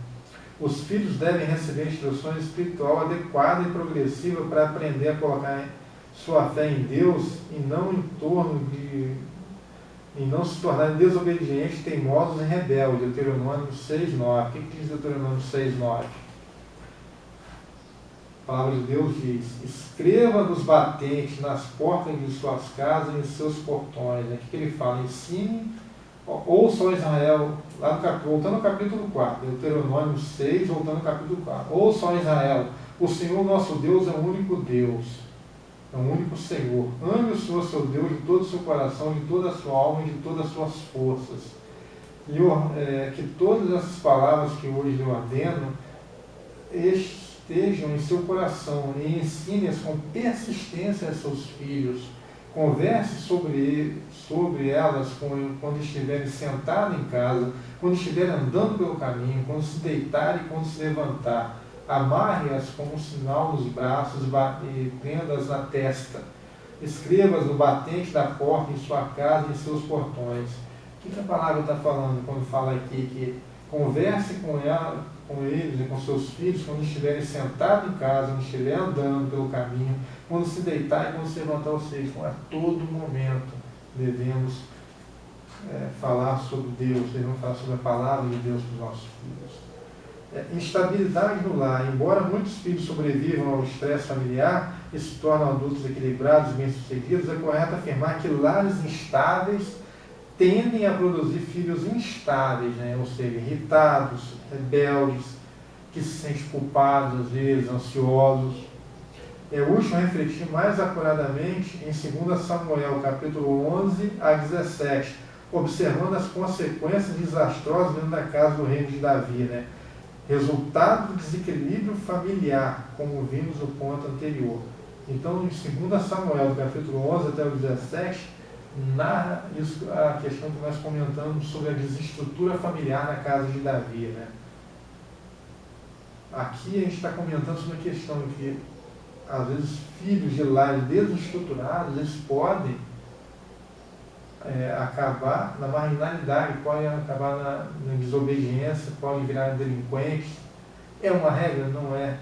Os filhos devem receber instrução espiritual adequada e progressiva para aprender a colocar sua fé em Deus e não se tornarem desobedientes, teimosos e rebeldes. Deuteronômio 6,9. O que diz Deuteronômio 6,9? A palavra de Deus diz: escreva nos batentes, nas portas de suas casas e em seus portões. O que ele fala? Ensine, ouça, ó Israel, lá no capítulo, voltando ao capítulo 4, Deuteronômio 6, voltando ao capítulo 4. Ouça, ó Israel, o Senhor nosso Deus é o único Deus, é o único Senhor. Ame o Senhor seu Deus de todo o seu coração, de toda a sua alma e de todas as suas forças. E que todas essas palavras que hoje eu ordeno estejam em seu coração e ensine-as com persistência a seus filhos. Converse sobre elas quando estiverem sentados em casa, quando estiverem andando pelo caminho, quando se deitar e quando se levantar. Amarre-as como um sinal nos braços e prenda-as na testa. Escreva-as no batente da porta em sua casa e em seus portões. O que a palavra está falando quando fala aqui que converse com eles e com seus filhos quando estiverem sentados em casa, quando estiverem andando pelo caminho, quando se deitar e quando se levantar, ou seja, a todo momento devemos falar sobre Deus, devemos falar sobre a palavra de Deus para os nossos filhos. Instabilidade no lar. Embora muitos filhos sobrevivam ao estresse familiar e se tornam adultos equilibrados e bem-sucedidos, é correto afirmar que lares instáveis tendem a produzir filhos instáveis, né? Ou seja, irritados, rebeldes, que se sentem culpados, às vezes, ansiosos. É útil refletir mais acuradamente em 2 Samuel, capítulo 11 a 17, observando as consequências desastrosas dentro da casa do reino de Davi, né? Resultado do desequilíbrio familiar, como vimos no ponto anterior. Então, em 2 Samuel, do capítulo 11 até o 17, narra isso, a questão que nós comentamos sobre a desestrutura familiar na casa de Davi, né? Aqui a gente está comentando sobre a questão que, às vezes, filhos de lares desestruturados, eles podem acabar na marginalidade, podem acabar na desobediência, podem virar delinquentes. É uma regra? Não é,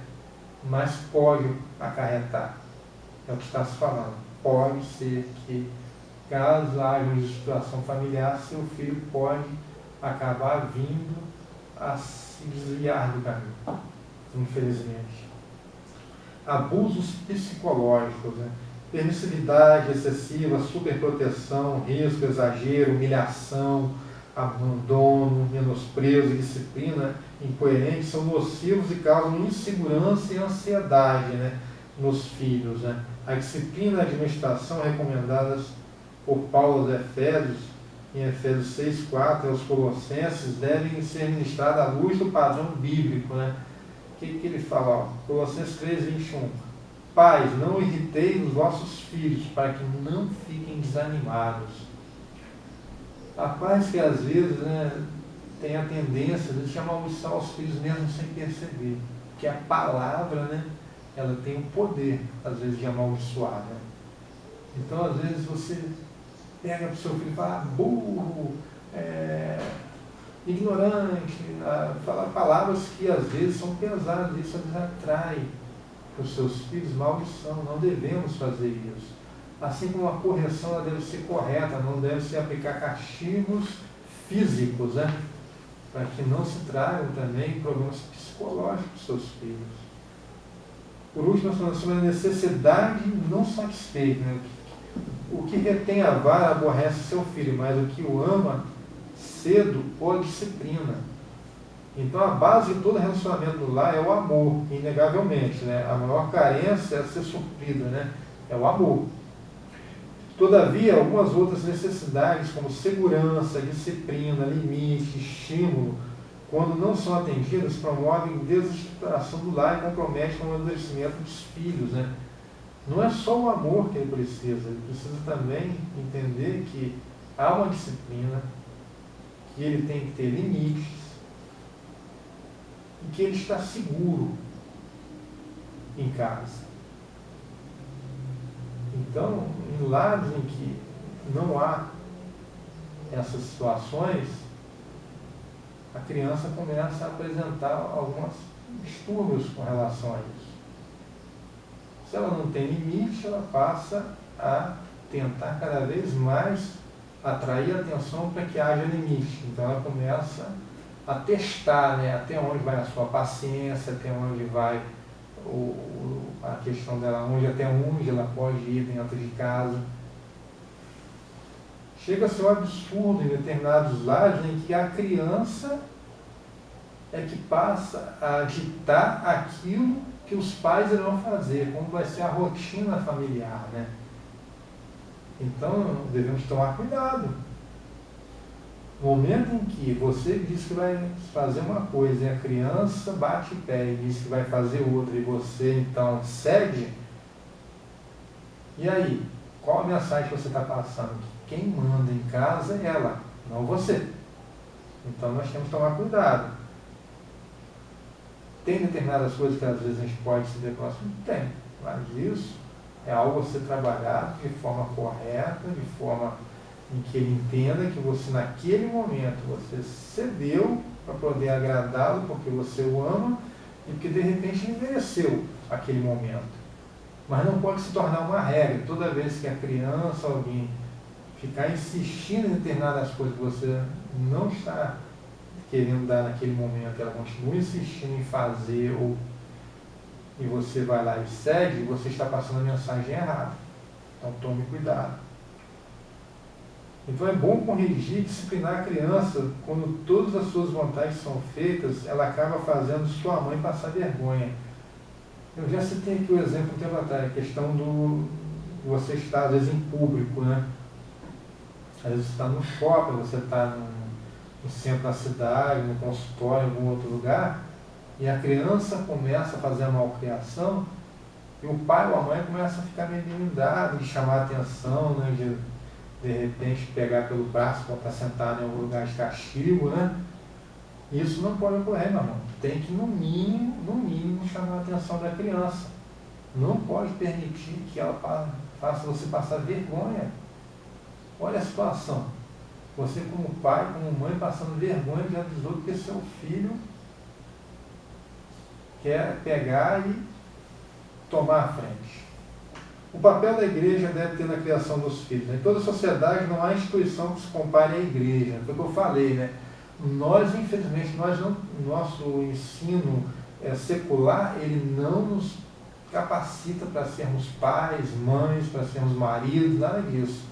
mas pode acarretar. É o que está se falando. Pode ser que, caso haja uma situação familiar, seu filho pode acabar vindo a se desviar do caminho, infelizmente. Abusos psicológicos, né? Permissividade excessiva, superproteção, risco, exagero, humilhação, abandono, menosprezo, disciplina incoerente são nocivos e causam insegurança e ansiedade, né, nos filhos, né? A disciplina e a administração recomendadas por Paulo aos Efésios, em Efésios 6:4 e aos Colossenses, devem ser ministradas à luz do padrão bíblico, né? O que ele fala? Ó, Colossenses 3:21. Pais, não irriteis os vossos filhos, para que não fiquem desanimados. Há pais que às vezes, né, têm a tendência de amaldiçoar os filhos mesmo sem perceber. Porque a palavra, né, ela tem o poder, às vezes, de amaldiçoar. Né? Então, às vezes, você pega para o seu filho e fala, burro, ignorante, fala palavras que às vezes são pesadas, isso às vezes atrai para os seus filhos maldição. Não devemos fazer isso. Assim como a correção ela deve ser correta, não deve se aplicar castigos físicos, né? Para que não se tragam também problemas psicológicos para os seus filhos. Por último, nós falamos sobre a necessidade não satisfeita. Né? O que retém a vara aborrece seu filho, mas o que o ama cedo ou a disciplina. Então, a base de todo relacionamento do lar é o amor, inegavelmente. Né? A maior carência é a ser suprida, né? É o amor. Todavia, algumas outras necessidades, como segurança, disciplina, limite, estímulo, quando não são atendidas, promovem desestruturação do lar e comprometem o amadurecimento dos filhos. Né? Não é só o amor que ele precisa também entender que há uma disciplina, que ele tem que ter limites, e que ele está seguro em casa. Então, em lares em que não há essas situações, a criança começa a apresentar alguns distúrbios com relação a isso. Se ela não tem limite, ela passa a tentar cada vez mais atrair a atenção para que haja limite. Então ela começa a testar, né, até onde vai a sua paciência, até onde vai a questão dela, até onde ela pode ir dentro de casa. Chega a ser um absurdo em determinados lares em que a criança é que passa a ditar aquilo que os pais irão fazer, como vai ser a rotina familiar, né? Então, devemos tomar cuidado. No momento em que você diz que vai fazer uma coisa e a criança bate o pé e diz que vai fazer outra e você, então, cede, e aí? Qual a mensagem que você está passando? Que quem manda em casa é ela, não você. Então, nós temos que tomar cuidado. Tem determinadas coisas que às vezes a gente pode se ver próximo? Tem, mas isso é algo a ser trabalhado de forma correta, de forma em que ele entenda que você, naquele momento, você cedeu para poder agradá-lo porque você o ama e porque de repente ele mereceu aquele momento. Mas não pode se tornar uma regra. Toda vez que a criança, alguém, ficar insistindo em determinadas coisas que você não está querendo dar naquele momento, ela continua insistindo em fazer, e você vai lá e cede, você está passando a mensagem errada. Então tome cuidado. Então é bom corrigir, disciplinar a criança. Quando todas as suas vontades são feitas, ela acaba fazendo sua mãe passar vergonha. Eu já citei aqui o exemplo um tempo atrás, a questão do você estar às vezes em público, né? Às vezes você está no shopping, você está no centro da cidade, no consultório, em algum outro lugar, e a criança começa a fazer a malcriação, e o pai ou a mãe começa a ficar meio limitado, de chamar a atenção, né, de repente pegar pelo braço para estar sentado em algum lugar de castigo, né? Isso não pode ocorrer, meu irmão. Tem que, no mínimo, chamar a atenção da criança. Não pode permitir que ela faça você passar vergonha. Olha a situação. Você como pai, como mãe, passando vergonha diante dos outros, porque seu filho quer pegar e tomar a frente. O papel da igreja deve ter na criação dos filhos. Em toda a sociedade não há instituição que se compare à igreja. Foi o que eu falei, né? Nós, infelizmente, nosso ensino secular, ele não nos capacita para sermos pais, mães, para sermos maridos, nada disso.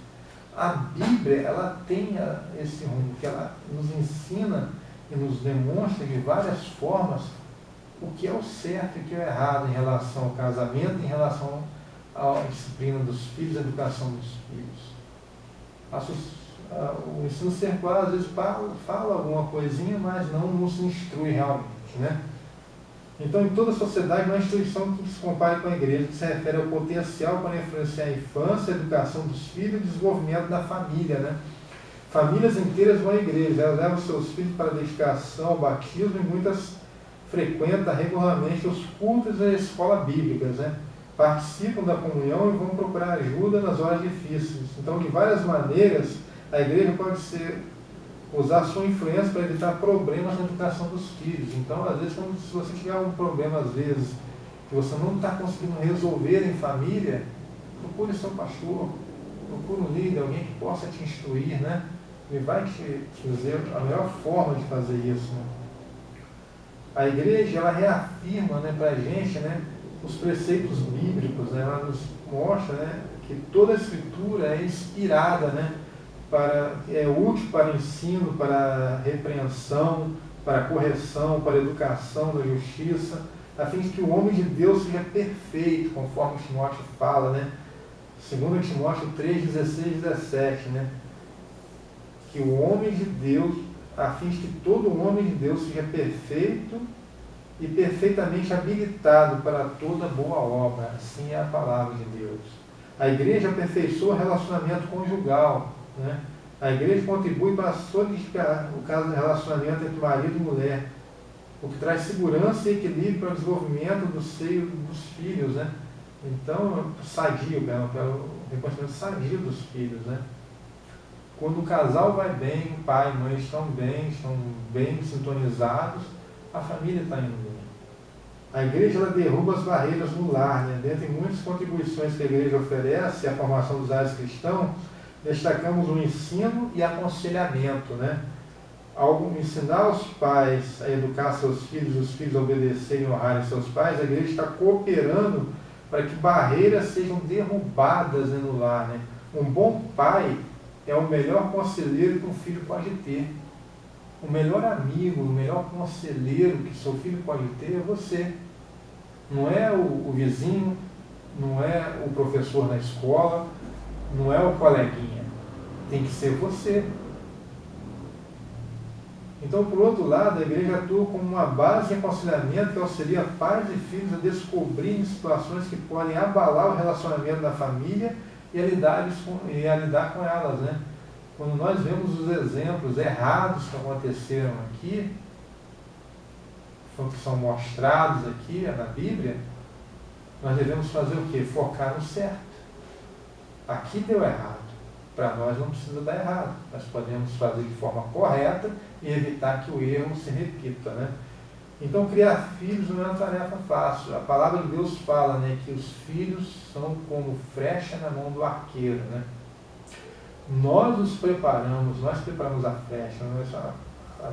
a Bíblia, ela tem esse rumo, que ela nos ensina e nos demonstra de várias formas o que é o certo e o que é o errado em relação ao casamento, em relação à disciplina dos filhos, à educação dos filhos. O ensino secular às vezes fala alguma coisinha, mas não nos instrui realmente, né? Então, em toda a sociedade, não há instituição que se compare com a igreja, que se refere ao potencial para influenciar a infância, a educação dos filhos e o desenvolvimento da família, né? Famílias inteiras vão à igreja, elas levam seus filhos para a dedicação, ao batismo, e muitas frequentam regularmente os cultos e as escolas bíblicas, né? Participam da comunhão e vão procurar ajuda nas horas difíceis. Então, de várias maneiras, a igreja pode usar sua influência para evitar problemas na educação dos filhos. Então, às vezes, se você tiver um problema, às vezes, que você não está conseguindo resolver em família, procure seu pastor, procure um líder, alguém que possa te instruir, né? Ele vai te dizer a melhor forma de fazer isso, né? A igreja, ela reafirma, né, para a gente, né, os preceitos bíblicos, né? Ela nos mostra, né, que toda a escritura é inspirada, né, é útil para ensino, para repreensão, para correção, para educação da justiça, a fim de que o homem de Deus seja perfeito, conforme Timóteo fala, né? 2 Timóteo 3, 16 e 17, né? Que o homem de Deus, a fim de que todo homem de Deus seja perfeito e perfeitamente habilitado para toda boa obra. Assim é a palavra de Deus. A igreja aperfeiçoa o relacionamento conjugal, né? A igreja contribui para solidificar o caso de relacionamento entre marido e mulher, o que traz segurança e equilíbrio para o desenvolvimento do seio dos filhos, né? Então, sadio, para o reconhecimento sadio dos filhos, né? Quando o casal vai bem, o pai e a mãe estão bem sintonizados, a família está indo bem. A igreja, ela derruba as barreiras no lar, né? Dentre muitas contribuições que a igreja oferece à formação dos lares cristãos, destacamos o ensino e aconselhamento, né? Ao ensinar os pais a educar seus filhos, os filhos a obedecerem e honrarem seus pais, a igreja está cooperando para que barreiras sejam derrubadas, né, no lar, né? Um bom pai é o melhor conselheiro que um filho pode ter. O melhor amigo, o melhor conselheiro que seu filho pode ter é você. Não é o vizinho, não é o professor na escola, não é o coleguinha. Tem que ser você. Então, por outro lado, a igreja atua como uma base de aconselhamento que auxilia pais e filhos a descobrirem situações que podem abalar o relacionamento da família e a lidar com elas, né? Quando nós vemos os exemplos errados que aconteceram aqui, que são mostrados aqui na Bíblia, nós devemos fazer o quê? Focar no certo. Aqui deu errado. Para nós não precisa dar errado. Nós podemos fazer de forma correta e evitar que o erro se repita, né? Então, criar filhos não é uma tarefa fácil. A palavra de Deus fala, né, que os filhos são como flecha na mão do arqueiro, né? Nós preparamos a flecha, nós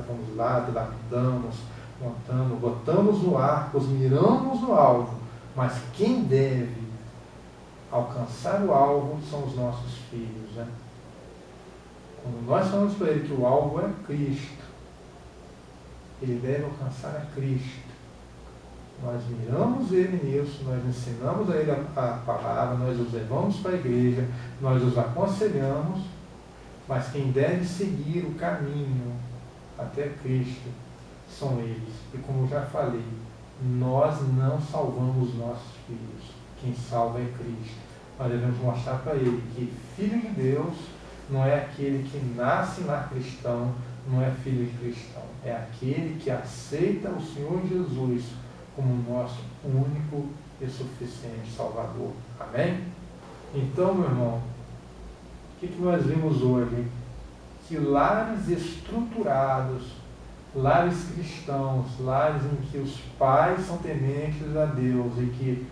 vamos lá, adaptamos, montamos, botamos no arco, miramos no alvo, mas quem deve alcançar o alvo são os nossos filhos, né? Quando nós falamos para ele que o alvo é Cristo, ele deve alcançar a Cristo. Nós miramos ele nisso, nós ensinamos a ele a palavra, nós os levamos para a igreja, nós os aconselhamos, mas quem deve seguir o caminho até Cristo são eles. E como eu já falei, nós não salvamos nossos filhos. Quem salva é Cristo. Nós devemos mostrar para ele que filho de Deus não é aquele que nasce em lar cristão, não é filho de cristão. É aquele que aceita o Senhor Jesus como nosso único e suficiente Salvador. Amém? Então, meu irmão, o que nós vimos hoje? Que lares estruturados, lares cristãos, lares em que os pais são tementes a Deus e que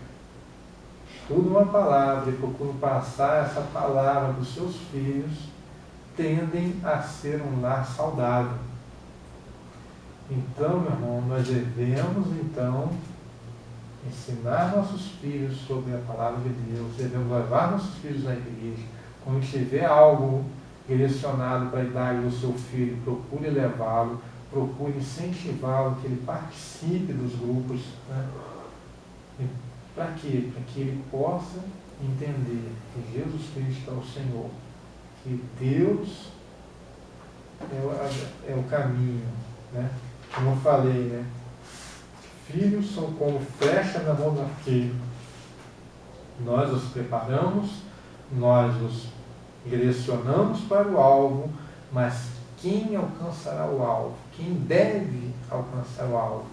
estudam a palavra e procuram passar essa palavra para os seus filhos, tendem a ser um lar saudável. Então, meu irmão, nós devemos, ensinar nossos filhos sobre a palavra de Deus, devemos levar nossos filhos na igreja, Quando tiver algo direcionado para a idade do seu filho, procure levá-lo, procure incentivá-lo, que ele participe dos grupos. Né? Para quê? Para que ele possa entender que Jesus Cristo é o Senhor, que Deus é o caminho. Né? Como eu falei, né? Filhos são como flecha na mão do arqueiro. Nós os preparamos, nós os direcionamos para o alvo, mas quem alcançará o alvo, quem deve alcançar o alvo,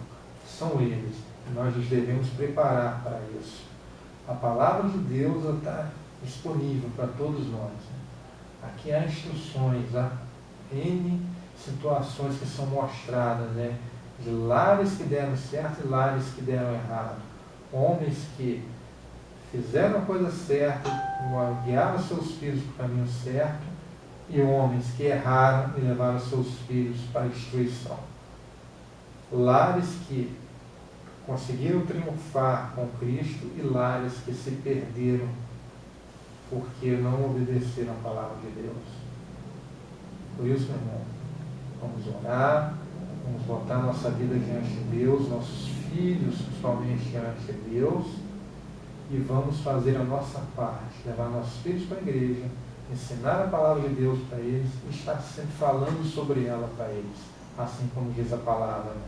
são eles. Nós os devemos preparar para isso. A palavra de Deus está disponível para todos nós. Aqui há instruções, há N situações que são mostradas, né? De lares que deram certo e lares que deram errado. Homens que fizeram a coisa certa, guiaram seus filhos para o caminho certo, e homens que erraram e levaram seus filhos para a destruição. Lares que conseguiram triunfar com Cristo e lares que se perderam porque não obedeceram a palavra de Deus. Por isso, meu irmão, vamos orar, vamos botar nossa vida diante de Deus, nossos filhos principalmente diante de Deus, e vamos fazer a nossa parte, levar nossos filhos para a igreja, ensinar a palavra de Deus para eles e estar sempre falando sobre ela para eles, assim como diz a palavra. Né?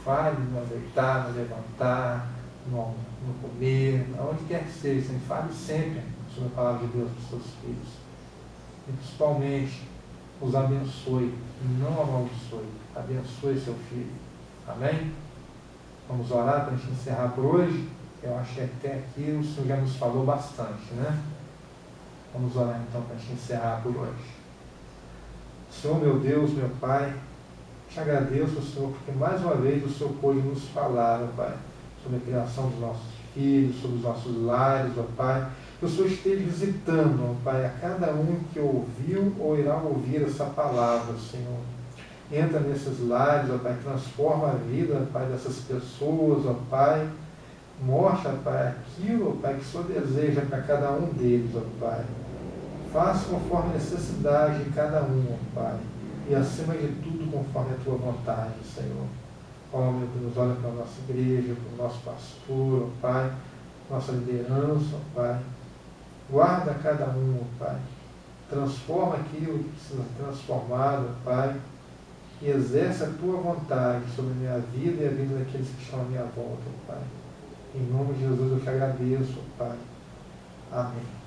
Fale no deitar, no levantar, no comer, aonde quer que seja, fale sempre sobre a palavra de Deus para os seus filhos. E principalmente, os abençoe, não amaldiçoe, abençoe seu filho. Amém? Vamos orar para a gente encerrar por hoje. Eu acho que até aqui o Senhor já nos falou bastante, né? Vamos orar então para a gente encerrar por hoje. Senhor, meu Deus, meu Pai, te agradeço, Senhor, porque mais uma vez o Senhor pôde nos falar, ó Pai, sobre a criação dos nossos filhos, sobre os nossos lares, ó Pai. Que o Senhor esteja visitando, ó Pai, a cada um que ouviu ou irá ouvir essa palavra, Senhor. Entra nesses lares, ó Pai, transforma a vida, ó Pai, dessas pessoas, ó Pai. Mostra, Pai, aquilo, Pai, que o Senhor deseja para cada um deles, ó Pai. Faça conforme a necessidade de cada um, ó Pai. E acima de tudo, conforme a Tua vontade, Senhor. Ó, meu Deus, olha para a nossa igreja, para o nosso pastor, ó Pai, nossa liderança, ó Pai. Guarda cada um, ó Pai. Transforma aquilo que precisa ser transformado, ó Pai. E exerce a Tua vontade sobre a minha vida e a vida daqueles que estão à minha volta, ó Pai. Em nome de Jesus eu te agradeço, Pai. Amém.